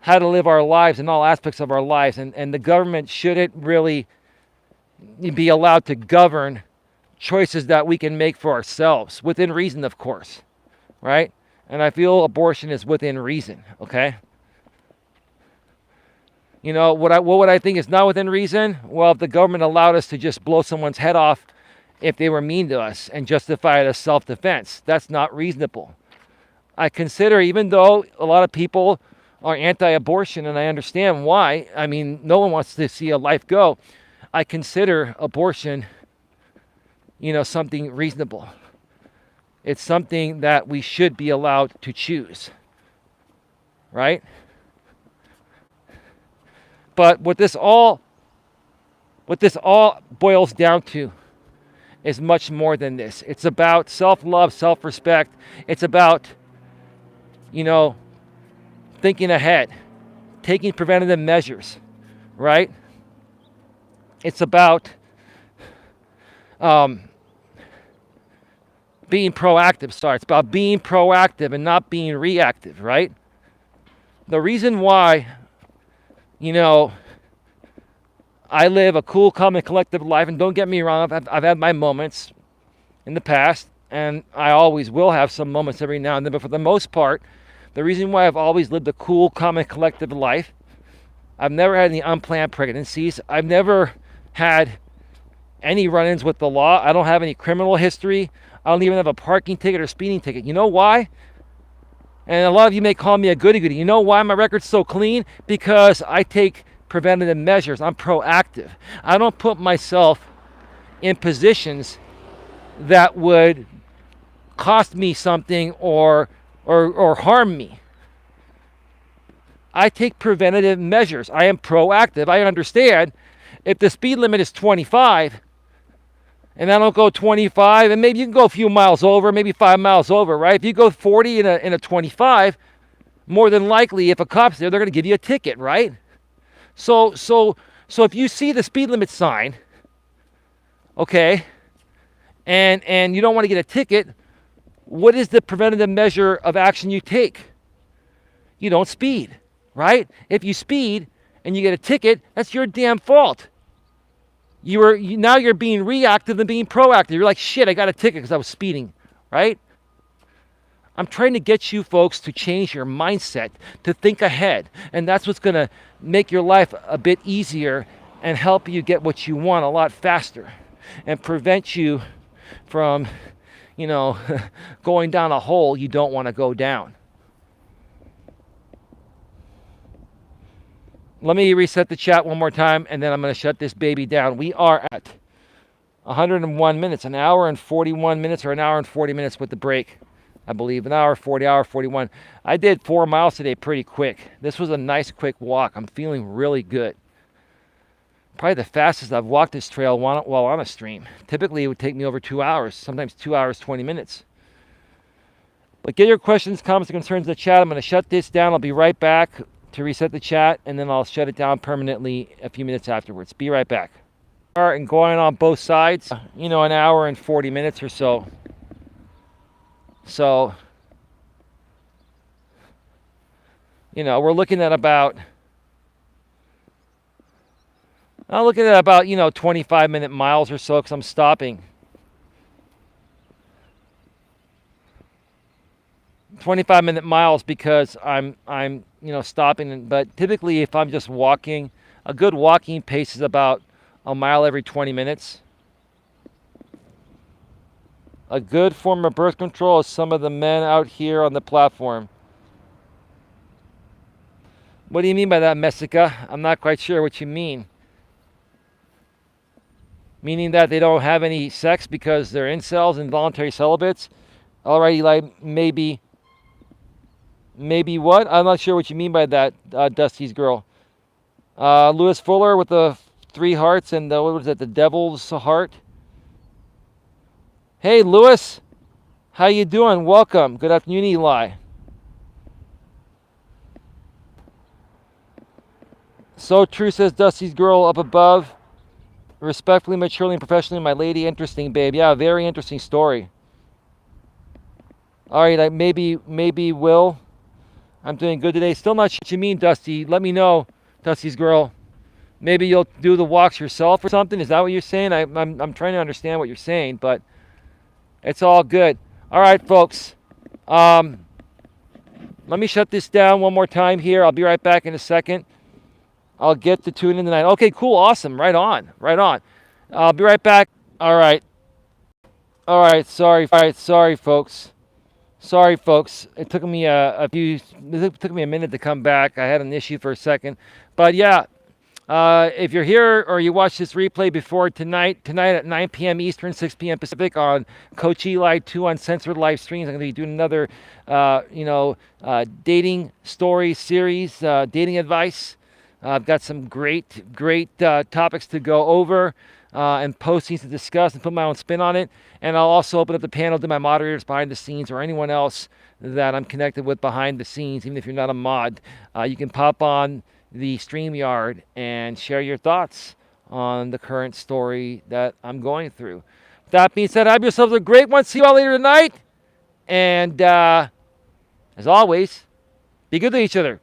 how to live our lives in all aspects of our lives. And the government shouldn't really be allowed to govern choices that we can make for ourselves, within reason, of course, right? And I feel abortion is within reason, okay? What would I think is not within reason? Well, if the government allowed us to just blow someone's head off if they were mean to us and justify it as self-defense, that's not reasonable. I consider, even though a lot of people are anti-abortion, and I understand why, I mean, no one wants to see a life go, I consider abortion something reasonable. It's something that we should be allowed to choose, right? But what this all boils down to is much more than this. It's about self-love, self-respect. It's about, thinking ahead, taking preventative measures, right? It's about being proactive. It's about being proactive and not being reactive, right? The reason why, I live a cool, calm, and collective life, and don't get me wrong, I've had my moments in the past, and I always will have some moments every now and then, but for the most part, the reason why I've always lived a cool, calm, and collective life, I've never had any unplanned pregnancies. I've never had any run-ins with the law. I don't have any criminal history. I don't even have a parking ticket or speeding ticket. You know why? And a lot of you may call me a goody-goody. You know why my record's so clean? Because I take preventative measures. I'm proactive. I don't put myself in positions that would cost me something or harm me. I take preventative measures. I am proactive. I understand if the speed limit is 25 and I don't go 25, and maybe you can go a few miles over, maybe 5 miles over, right? If you go 40 in a 25, more than likely, if a cop's there, they're going to give you a ticket, right? So if you see the speed limit sign, okay, and you don't want to get a ticket, what is the preventative measure of action you take? You don't speed, right? If you speed and you get a ticket, that's your damn fault. Now you're being reactive than being proactive. You're like, shit, I got a ticket because I was speeding, right? I'm trying to get you folks to change your mindset, to think ahead. And that's what's going to make your life a bit easier and help you get what you want a lot faster and prevent you from, going down a hole you don't want to go down. Let me reset the chat one more time, and then I'm going to shut this baby down. We are at 101 minutes, an hour and 41 minutes, or an hour and 40 minutes with the break, I believe. An hour 40, hour 41. I did 4 miles today pretty quick. This was a nice quick walk. I'm feeling really good. Probably the fastest I've walked this trail while on a stream. Typically, it would take me over 2 hours, sometimes 2 hours, 20 minutes. But get your questions, comments, and concerns in the chat. I'm going to shut this down. I'll be right back to reset the chat, and then I'll shut it down permanently a few minutes afterwards. Be right back. And going on both sides, an hour and 40 minutes or so. So, we're looking at about 25-minute miles or so because I'm stopping. 25-minute miles because I'm stopping. But typically, if I'm just walking, a good walking pace is about a mile every 20 minutes. A good form of birth control is some of the men out here on the platform. What do you mean by that, Messica? I'm not quite sure what you mean. Meaning that they don't have any sex because they're incels and voluntary celibates? All right, Eli, maybe what? I'm not sure what you mean by that, Dusty's girl. Lewis Fuller with the 3 hearts and what was that, the devil's heart? Hey, Lewis. How you doing? Welcome. Good afternoon, Eli. So true, says Dusty's girl up above. Respectfully, maturely, and professionally, my lady. Interesting, babe. Yeah, very interesting story. All right, maybe Will. I'm doing good today. Still not sure what you mean, Dusty. Let me know, Dusty's girl. Maybe you'll do the walks yourself or something. Is that what you're saying? I'm trying to understand what you're saying, but it's all good. All right, folks. Let me shut this down one more time here. I'll be right back in a second. I'll get to tune in tonight. Okay, cool, awesome. Right on. I'll be right back. All right. Sorry, folks. It took me a minute to come back. I had an issue for a second, but yeah. If you're here or you watch this replay before tonight at 9 p.m. Eastern, 6 p.m. Pacific on Coach Eli 2 Uncensored live streams, I'm going to be doing another, dating story series, dating advice. I've got some great topics to go over and postings to discuss and put my own spin on it. And I'll also open up the panel to my moderators behind the scenes or anyone else that I'm connected with behind the scenes. Even if you're not a mod, you can pop on the StreamYard and share your thoughts on the current story that I'm going through. That being said, have yourselves a great one. See you all later tonight. And as always, be good to each other.